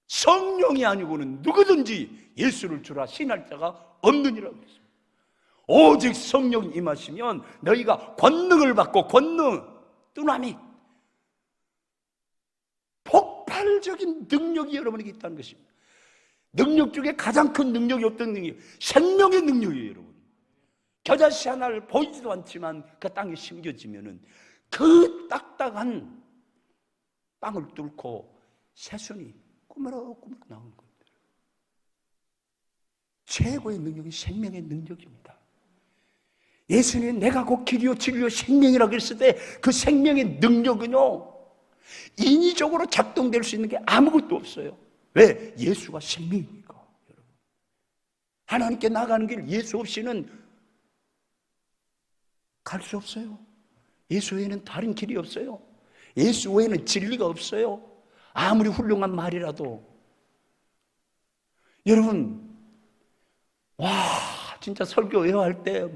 성령이 아니고는 누구든지 예수를 주라 신할 자가 없느니라고 했습니다. 오직 성령이 임하시면 너희가 권능을 받고 권능, 뚜나미, 폭발적인 능력이 여러분에게 있다는 것입니다. 능력 중에 가장 큰 능력이 어떤 능력? 생명의 능력이에요, 여러분. 겨자씨 하나를 보이지도 않지만 그 땅에 심겨지면은 그 딱딱한 땅을 뚫고 새순이 꾸물럭꾸물럭 나오는 겁니다. 최고의 능력이 생명의 능력입니다. 예수님이 내가 곧 길이요 진리요 생명이라고 했을 때 그 생명의 능력은요, 인위적으로 작동될 수 있는 게 아무것도 없어요. 왜? 예수가 생명이니까. 여러분, 하나님께 나가는 길 예수 없이는 갈 수 없어요. 예수 외에는 다른 길이 없어요. 예수 외에는 진리가 없어요. 아무리 훌륭한 말이라도. 여러분, 와, 진짜 설교 외워할 때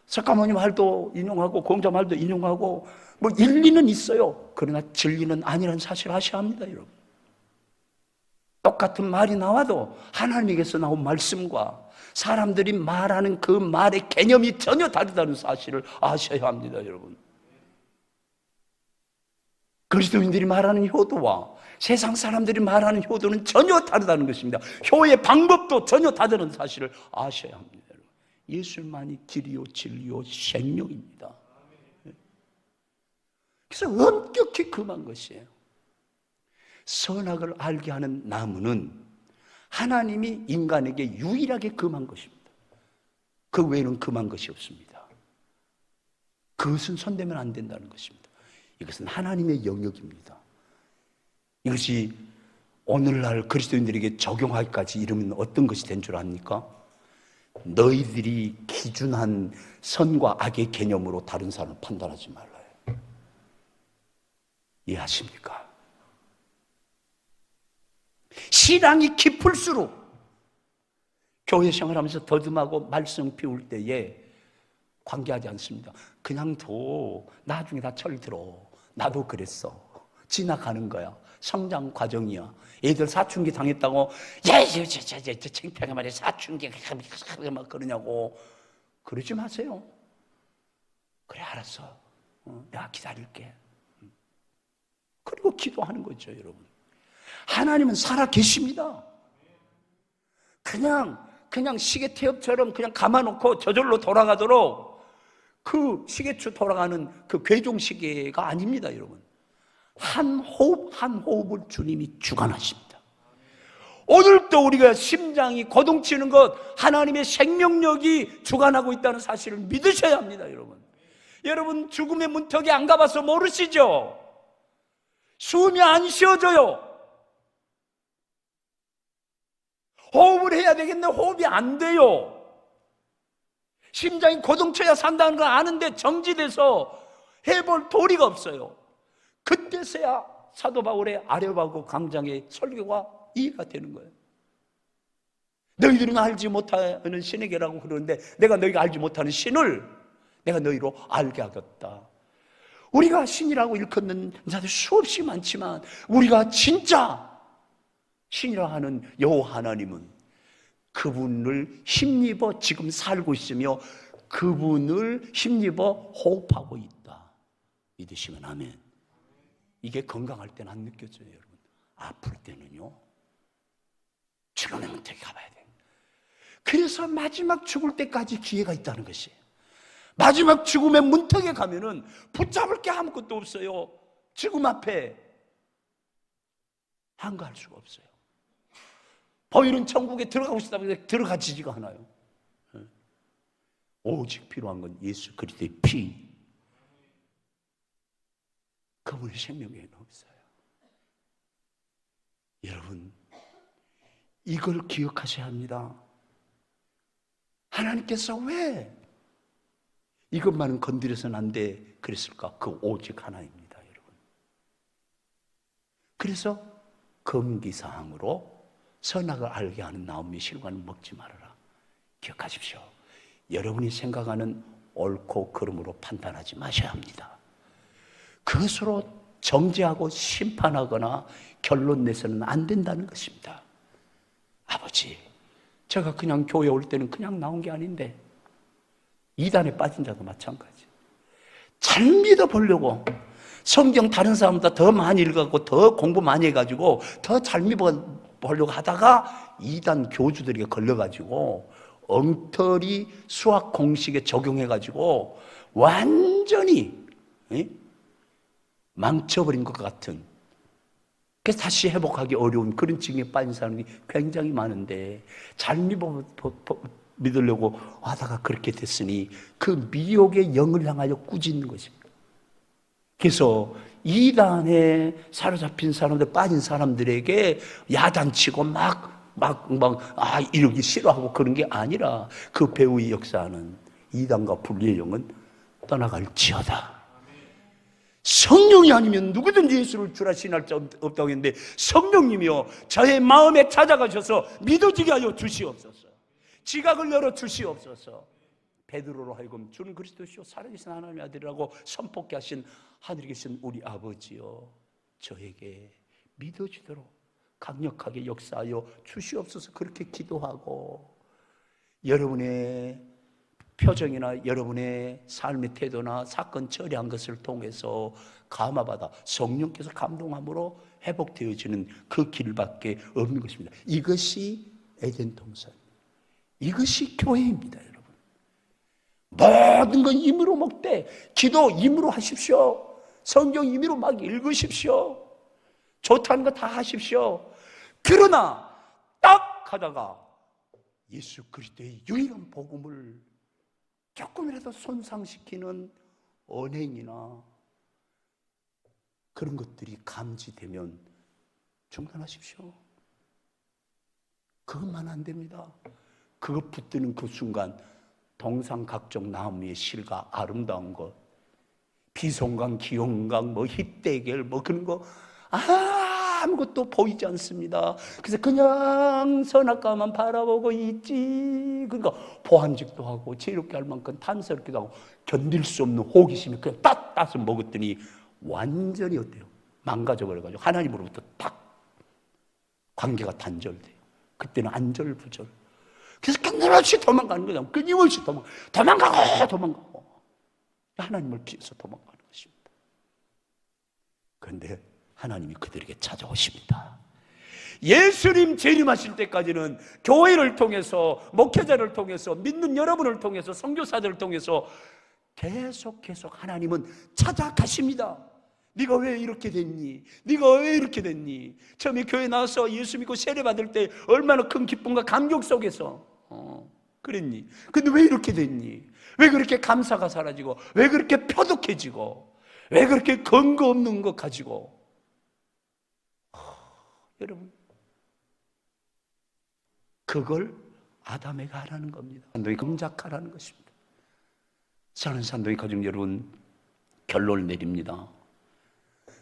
석가모니 말도 인용하고 공자 말도 인용하고 일리는 있어요. 그러나 진리는 아니라는 사실을 아셔야 합니다, 여러분. 똑같은 말이 나와도 하나님에게서 나온 말씀과 사람들이 말하는 그 말의 개념이 전혀 다르다는 사실을 아셔야 합니다, 여러분. 그리스도인들이 말하는 효도와 세상 사람들이 말하는 효도는 전혀 다르다는 것입니다. 효의 방법도 전혀 다르다는 사실을 아셔야 합니다, 여러분. 예수만이 길이요 진리요 생명입니다. 그래서 엄격히 금한 것이에요. 선악을 알게 하는 나무는 하나님이 인간에게 유일하게 금한 것입니다. 그 외에는 금한 것이 없습니다. 그것은 손대면 안 된다는 것입니다. 이것은 하나님의 영역입니다. 이것이 오늘날 그리스도인들에게 적용하기까지 이르면 어떤 것이 된 줄 압니까? 너희들이 기준한 선과 악의 개념으로 다른 사람을 판단하지 말아요. 이해하십니까? 신앙이 깊을수록 교회 생활하면서 더듬하고 말씀 피울 때에 관계하지 않습니다. 그냥 둬. 나중에 다 철들어. 나도 그랬어. 지나가는 거야. 성장 과정이야. 애들 사춘기 당했다고 창피하게 말해. 사춘기 막 그러냐고. 그러지 마세요. 그래 알았어. 내가 기다릴게. 그리고 기도하는 거죠, 여러분. 하나님은 살아 계십니다. 그냥 시계 태엽처럼 그냥 감아놓고 저절로 돌아가도록 그 시계추 돌아가는 그 괴종시계가 아닙니다, 여러분. 한 호흡 한 호흡을 주님이 주관하십니다. 오늘도 우리가 심장이 거동치는 것, 하나님의 생명력이 주관하고 있다는 사실을 믿으셔야 합니다, 여러분. 여러분 죽음의 문턱에 안 가봐서 모르시죠? 숨이 안 쉬어져요. 호흡을 해야 되겠는데 호흡이 안 돼요. 심장이 고동쳐야 산다는 걸 아는데 정지돼서 해볼 도리가 없어요. 그때서야 사도 바울의 아레오바고 광장의 설교가 이해가 되는 거예요. 너희들은 알지 못하는 신에게라고 그러는데 내가 너희가 알지 못하는 신을 내가 너희로 알게 하겠다. 우리가 신이라고 일컫는 자들 수없이 많지만 우리가 진짜 신이라 하는 여호와 하나님은 그분을 힘입어 지금 살고 있으며 그분을 힘입어 호흡하고 있다. 믿으시면 아멘. 이게 건강할 때는 안 느껴져요, 여러분. 아플 때는요. 죽음의 문턱에 가봐야 돼요. 그래서 마지막 죽을 때까지 기회가 있다는 것이에요. 마지막 죽음의 문턱에 가면은 붙잡을 게 아무것도 없어요. 죽음 앞에 한가할 수가 없어요. 보이는 천국에 들어가고 싶다고 들어가지지가 않아요. 오직 필요한 건 예수 그리스도의 피. 그분의 생명에는 없어요. 여러분, 이걸 기억하셔야 합니다. 하나님께서 왜 이것만은 건드려서는 안 돼 그랬을까? 그 오직 하나입니다, 여러분. 그래서 금기사항으로 선악을 알게 하는 나무의 실과는 먹지 말아라. 기억하십시오. 여러분이 생각하는 옳고 그름으로 판단하지 마셔야 합니다. 그것으로 정죄하고 심판하거나 결론 내서는 안 된다는 것입니다. 아버지, 제가 그냥 교회 올 때는 그냥 나온 게 아닌데 이단에 빠진 자도 마찬가지. 잘 믿어보려고 성경 다른 사람보다 더 많이 읽어갖고 더 공부 많이 해가지고 더 잘 믿어보려고 하다가 이단 교주들에게 걸려가지고 엉터리 수학 공식에 적용해가지고 완전히 망쳐버린 것 같은, 그래서 다시 회복하기 어려운 그런 징에 빠진 사람이 굉장히 많은데 잘 믿으려고 하다가 그렇게 됐으니 그 미혹의 영을 향하여 꾸짖는 것입니다. 그래서 이단에 사로잡힌 사람들, 빠진 사람들에게 야단치고 이러기 싫어하고 그런 게 아니라 그 배후의 역사는 이단과 불의의 영은 떠나갈지어다. 성령이 아니면 누구든지 예수를 주라 신할 자 없다고 했는데 성령님이여 저의 마음에 찾아가셔서 믿어지게 하여 주시옵소서. 지각을 열어 주시옵소서. 베드로로 하여금 주는 그리스도시요 살아계신 하나님의 아들이라고 선포케 하신 하늘에 계신 우리 아버지여 저에게 믿어지도록 강력하게 역사하여 주시옵소서. 그렇게 기도하고 여러분의 표정이나 여러분의 삶의 태도나 사건 처리한 것을 통해서 감화받아 성령께서 감동함으로 회복되어지는 그 길밖에 없는 것입니다. 이것이 에덴 동산, 이것이 교회입니다, 여러분. 모든 건 임의로 먹되 기도 임의로 하십시오. 성경 임의로 막 읽으십시오. 좋다는 거 다 하십시오. 그러나 딱 하다가 예수 그리스도의 유일한 복음을 조금이라도 손상시키는 언행이나 그런 것들이 감지되면 중단하십시오. 그것만 안 됩니다. 그것 붙드는 그 순간 동상 각종 나무의 실과 아름다운 것, 기송강, 기용강, 뭐 희대결, 뭐 그런 거 아무것도 보이지 않습니다. 그래서 그냥 선악과만 바라보고 있지. 그러니까 보안직도 하고 지혜롭게 할 만큼 탐스럽기도 하고 견딜 수 없는 호기심이 그냥 따서 먹었더니 완전히 어때요? 망가져버려가지고 하나님으로부터 딱 관계가 단절돼요. 그때는 안절부절. 그래서 끊임없이 도망가는 거죠. 끊임없이 도망가고 하나님을 피해서 도망가는 것입니다. 그런데 하나님이 그들에게 찾아오십니다. 예수님 재림하실 때까지는 교회를 통해서, 목회자를 통해서, 믿는 여러분을 통해서, 선교사들을 통해서 계속 하나님은 찾아가십니다. 네가 왜 이렇게 됐니? 네가 왜 이렇게 됐니? 처음에 교회 나와서 예수 믿고 세례받을 때 얼마나 큰 기쁨과 감격 속에서 그랬니? 근데 왜 이렇게 됐니? 왜 그렇게 감사가 사라지고, 왜 그렇게 표독해지고, 왜 그렇게 근거 없는 것 가지고? 여러분, 그걸 아담에게 하라는 겁니다. 산도에 금작하라는 것입니다. 사는 산도의 가족 여러분, 결론을 내립니다.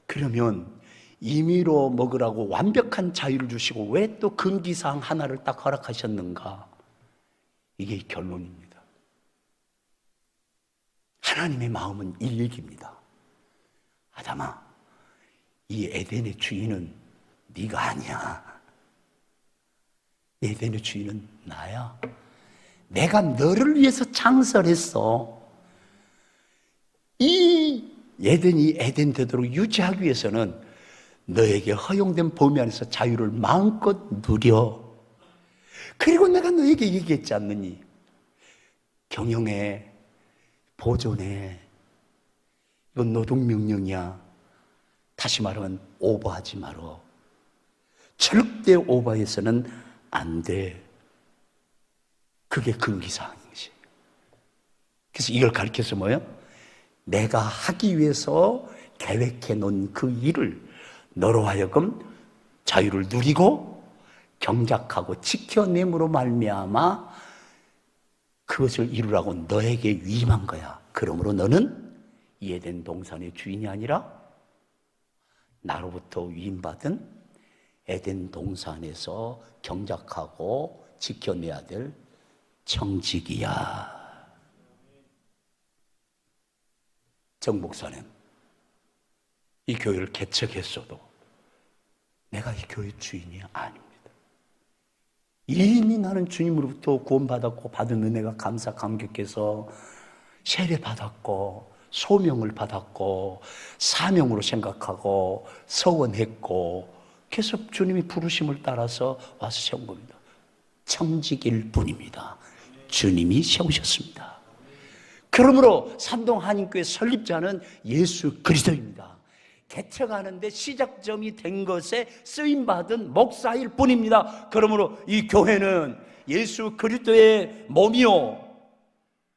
그러면 임의로 먹으라고 완벽한 자유를 주시고 왜 또 금기사항 하나를 딱 허락하셨는가? 이게 결론입니다. 하나님의 마음은 이 얘기입니다. 아담아, 이 에덴의 주인은 네가 아니야. 에덴의 주인은 나야. 내가 너를 위해서 창설했어. 이 에덴이 에덴 되도록 유지하기 위해서는 너에게 허용된 범위 안에서 자유를 마음껏 누려. 그리고 내가 너에게 얘기했지 않느니? 경영해, 보존해. 이건 노동명령이야. 다시 말하면 오버하지 말어. 절대 오버해서는 안 돼. 그게 금기사항인 것이. 그래서 이걸 가르쳐서 뭐예요? 내가 하기 위해서 계획해 놓은 그 일을 너로 하여금 자유를 누리고 경작하고 지켜냄으로 말미암아 그것을 이루라고 너에게 위임한 거야. 그러므로 너는 이 에덴 동산의 주인이 아니라 나로부터 위임받은 에덴 동산에서 경작하고 지켜내야 될 청직이야. 정 목사는 이 교회를 개척했어도 내가 이 교회 주인이 아닙니다. 이미 나는 주님으로부터 구원받았고 받은 은혜가 감사 감격해서 세례 받았고 소명을 받았고 사명으로 생각하고 서원했고 계속 주님이 부르심을 따라서 와서 세운 겁니다. 청직일 뿐입니다. 주님이 세우셨습니다. 그러므로 산동 한인교회 설립자는 예수 그리스도입니다. 개척하는데 시작점이 된 것에 쓰임받은 목사일 뿐입니다. 그러므로 이 교회는 예수 그리스도의 몸이요,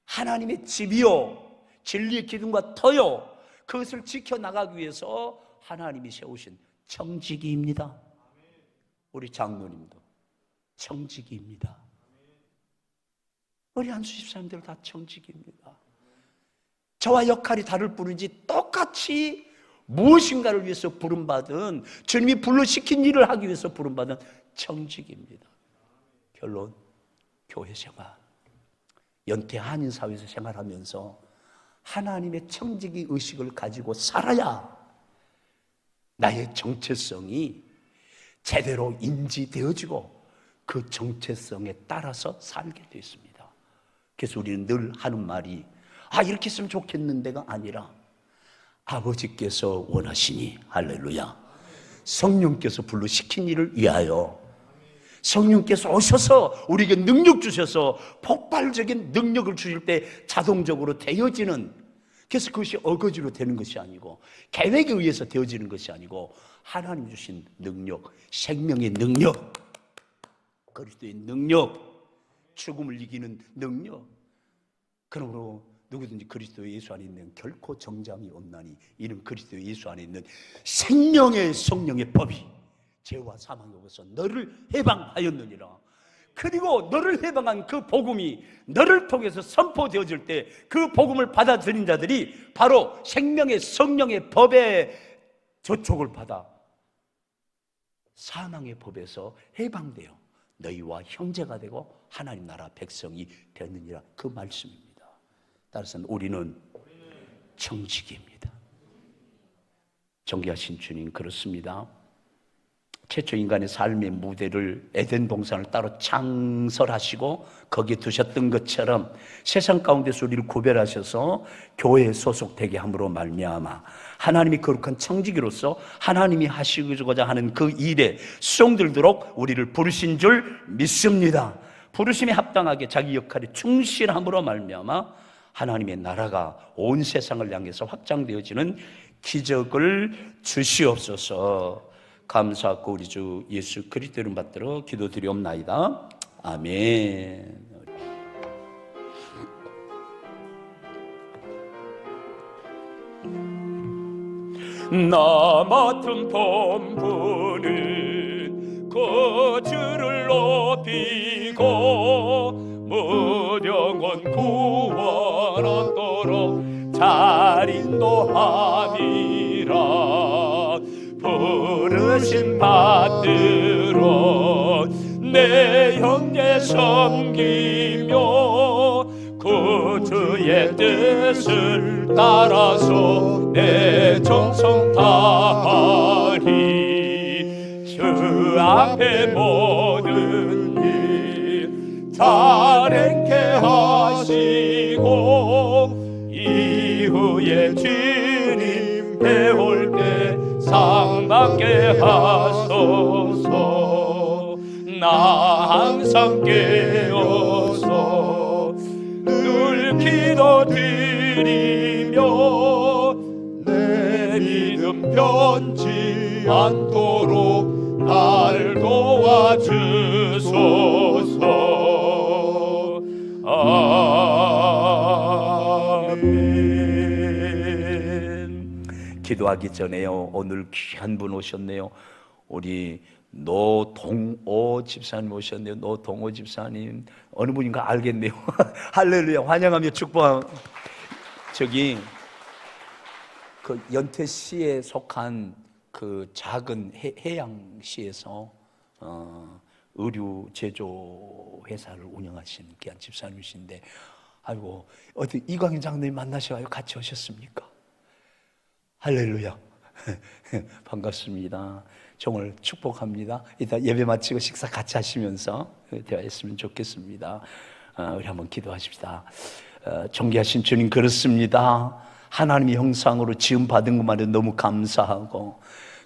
하나님의 집이요, 진리의 기둥과 터요, 그것을 지켜나가기 위해서 하나님이 세우신 청지기입니다. 우리 장로님도 청지기입니다. 우리 안수 집사님들 다 청지기입니다. 저와 역할이 다를 뿐이지 똑같이 무엇인가를 위해서 부름받은, 주님이 불러시킨 일을 하기 위해서 부름받은 청직입니다. 결론, 교회 생활, 연태 한인사회에서 생활하면서 하나님의 청지기 의식을 가지고 살아야 나의 정체성이 제대로 인지되어지고 그 정체성에 따라서 살게 되어 있습니다. 그래서 우리는 늘 하는 말이 이렇게 했으면 좋겠는데가 아니라 아버지께서 원하시니, 할렐루야, 성령께서 불러시킨 일을 위하여 성령께서 오셔서 우리에게 능력 주셔서 폭발적인 능력을 주실 때 자동적으로 되어지는, 그래서 그것이 어거지로 되는 것이 아니고 계획에 의해서 되어지는 것이 아니고 하나님 주신 능력, 생명의 능력, 그리스도의 능력, 죽음을 이기는 능력. 그러므로 누구든지 그리스도 예수 안에 있는 결코 정잠이 없나니 이는 그리스도 예수 안에 있는 생명의 성령의 법이 죄와 사망에 없어서 너를 해방하였느니라. 그리고 너를 해방한 그 복음이 너를 통해서 선포되어질 때 그 복음을 받아들인 자들이 바로 생명의 성령의 법의 저촉을 받아 사망의 법에서 해방되어 너희와 형제가 되고 하나님 나라 백성이 되느니라, 그 말씀입니다. 따라서 우리는 청지기입니다. 존귀하신 주님, 그렇습니다. 최초 인간의 삶의 무대를 에덴 동산을 따로 창설하시고 거기에 두셨던 것처럼 세상 가운데서 우리를 구별하셔서 교회에 소속되게 함으로 말미암아 하나님이 거룩한 청지기로서 하나님이 하시고자 하는 그 일에 수용들도록 우리를 부르신 줄 믿습니다. 부르심에 합당하게 자기 역할에 충실함으로 말미암아 하나님의 나라가 온 세상을 향해서 확장되어지는 기적을 주시옵소서. 감사하고 우리 주 예수 그리스도 이름 받들어 기도드리옵나이다. 아멘. 나 맡은 본분은 그 주를 높이고 무령원 구원하도록 잘 인도함이라. 부르심 받들어 내 형제 섬기며 그 주의 뜻을 따라서 내 정성 다하리. 주 앞에 모든 일 잘 행케 하시고 이후에 주님 배울 때 상 받게 하소서. 나 항상 깨어서 늘 기도드리며 내 믿음 변치 않도록 날 도와주소서. 아멘. 기도하기 전에요, 오늘 귀한 분 오셨네요. 우리 노동호 집사님 오셨네요. 노동호 집사님 어느 분인가 알겠네요. 할렐루야, 환영하며 축복함. 저기 그 연태시에 속한 그 작은 해양시에서 의류 제조 회사를 운영하시는 귀한 집사님이신데, 아이고 어디 이광인 장로님 만나셔가지고 같이 오셨습니까? 할렐루야. 반갑습니다. 정말 축복합니다. 이따 예배 마치고 식사 같이 하시면서 대화했으면 좋겠습니다. 우리 한번 기도하십시다. 존귀하신 주님, 그렇습니다. 하나님의 형상으로 지음받은 것만으로 너무 감사하고,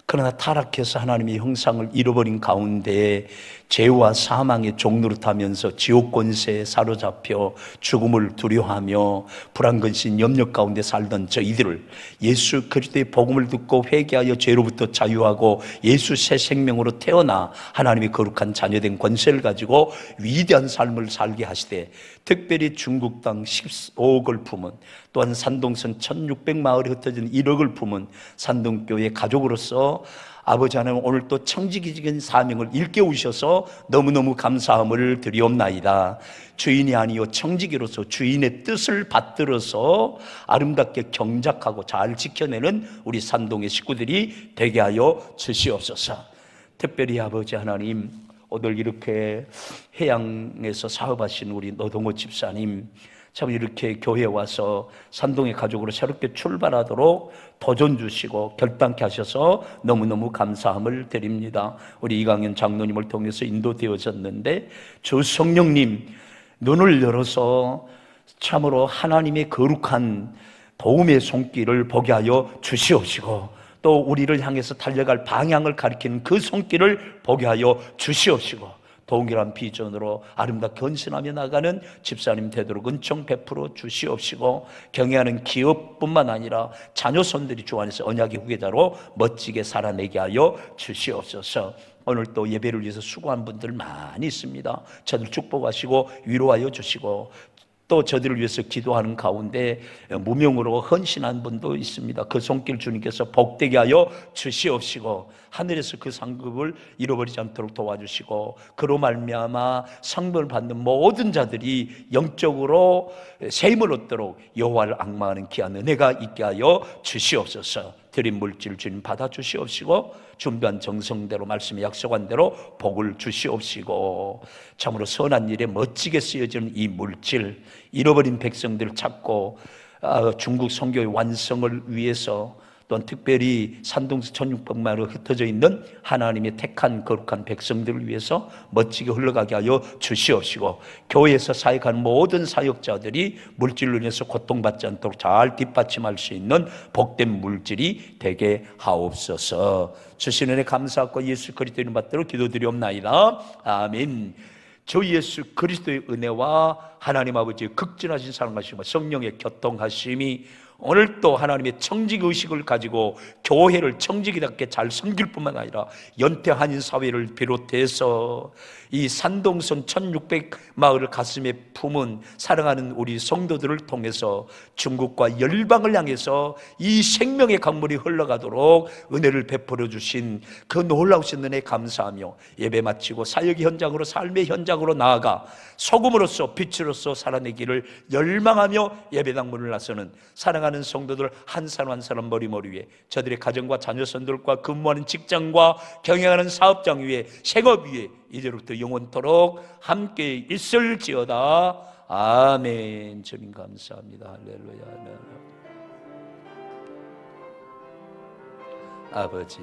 그러나 타락해서 하나님의 형상을 잃어버린 가운데 죄와 사망의 종노릇하면서 지옥 권세에 사로잡혀 죽음을 두려워하며 불안근심 염려 가운데 살던 저희들을 예수 그리스도의 복음을 듣고 회개하여 죄로부터 자유하고 예수 새 생명으로 태어나 하나님의 거룩한 자녀된 권세를 가지고 위대한 삶을 살게 하시되, 특별히 중국 땅 15억을 품은, 또한 산동선 1600마을에 흩어진 1억을 품은 산동교회 가족으로서 아버지 하나님, 오늘 또 청지기적인 사명을 일깨우셔서 너무너무 감사함을 드리옵나이다. 주인이 아니요 청지기로서 주인의 뜻을 받들어서 아름답게 경작하고 잘 지켜내는 우리 산동의 식구들이 되게 하여 주시옵소서. 특별히 아버지 하나님, 오늘 이렇게 해양에서 사업하신 우리 노동호 집사님, 참 이렇게 교회에 와서 산동의 가족으로 새롭게 출발하도록 도전 주시고 결단케 하셔서 너무너무 감사함을 드립니다. 우리 이강현 장로님을 통해서 인도되어졌는데, 주 성령님 눈을 열어서 참으로 하나님의 거룩한 도움의 손길을 보게 하여 주시옵시고, 또 우리를 향해서 달려갈 방향을 가리키는 그 손길을 보게 하여 주시옵시고, 동일한 비전으로 아름답게 헌신하며 나가는 집사님 되도록 은총 베풀어 주시옵시고, 경영하는 기업뿐만 아니라 자녀손들이 주 안에서 언약의 후계자로 멋지게 살아내게 하여 주시옵소서. 오늘 또 예배를 위해서 수고한 분들 많이 있습니다. 저들 축복하시고 위로하여 주시고, 또 저들을 위해서 기도하는 가운데 무명으로 헌신한 분도 있습니다. 그 손길 주님께서 복되게 하여 주시옵시고 하늘에서 그 상급을 잃어버리지 않도록 도와주시고 그로 말미암아 상급을 받는 모든 자들이 영적으로 세임을 얻도록 여호와를 앙망하는 귀한 은혜가 있게 하여 주시옵소서. 드린 물질 주님 받아 주시옵시고 준비한 정성대로 말씀에 약속한 대로 복을 주시옵시고 참으로 선한 일에 멋지게 쓰여지는 이 물질 잃어버린 백성들을 찾고 중국 선교의 완성을 위해서 또한 특별히 산동서 1600마일로 흩어져 있는 하나님의 택한 거룩한 백성들을 위해서 멋지게 흘러가게 하여 주시옵시고 교회에서 사역하는 모든 사역자들이 물질로 인해서 고통받지 않도록 잘 뒷받침할 수 있는 복된 물질이 되게 하옵소서. 주신 은혜 감사하고 예수 그리스도의 이름 받들어 기도드리옵나이다. 아멘. 주 예수 그리스도의 은혜와 하나님 아버지의 극진하신 사랑하심과 성령의 교통하심이 오늘 또 하나님의 청직의식을 가지고 교회를 청직이답게 잘 섬길 뿐만 아니라 연태 한인사회를 비롯해서 이 산동선 1600마을을 가슴에 품은 사랑하는 우리 성도들을 통해서 중국과 열방을 향해서 이 생명의 강물이 흘러가도록 은혜를 베풀어 주신 그 놀라우신 은혜에 감사하며 예배 마치고 사역의 현장으로 삶의 현장으로 나아가 소금으로서 빛으로서 살아내기를 열망하며 예배당 문을 나서는 사랑하는 성도들 한 사람 한 사람 머리 위에 저들의 가정과 자녀선들과 근무하는 직장과 경영하는 사업장 위에 생업 위에 이제부터 영원토록 함께 있을지어다. 아멘. 주님 감사합니다. 할렐루야. 아버지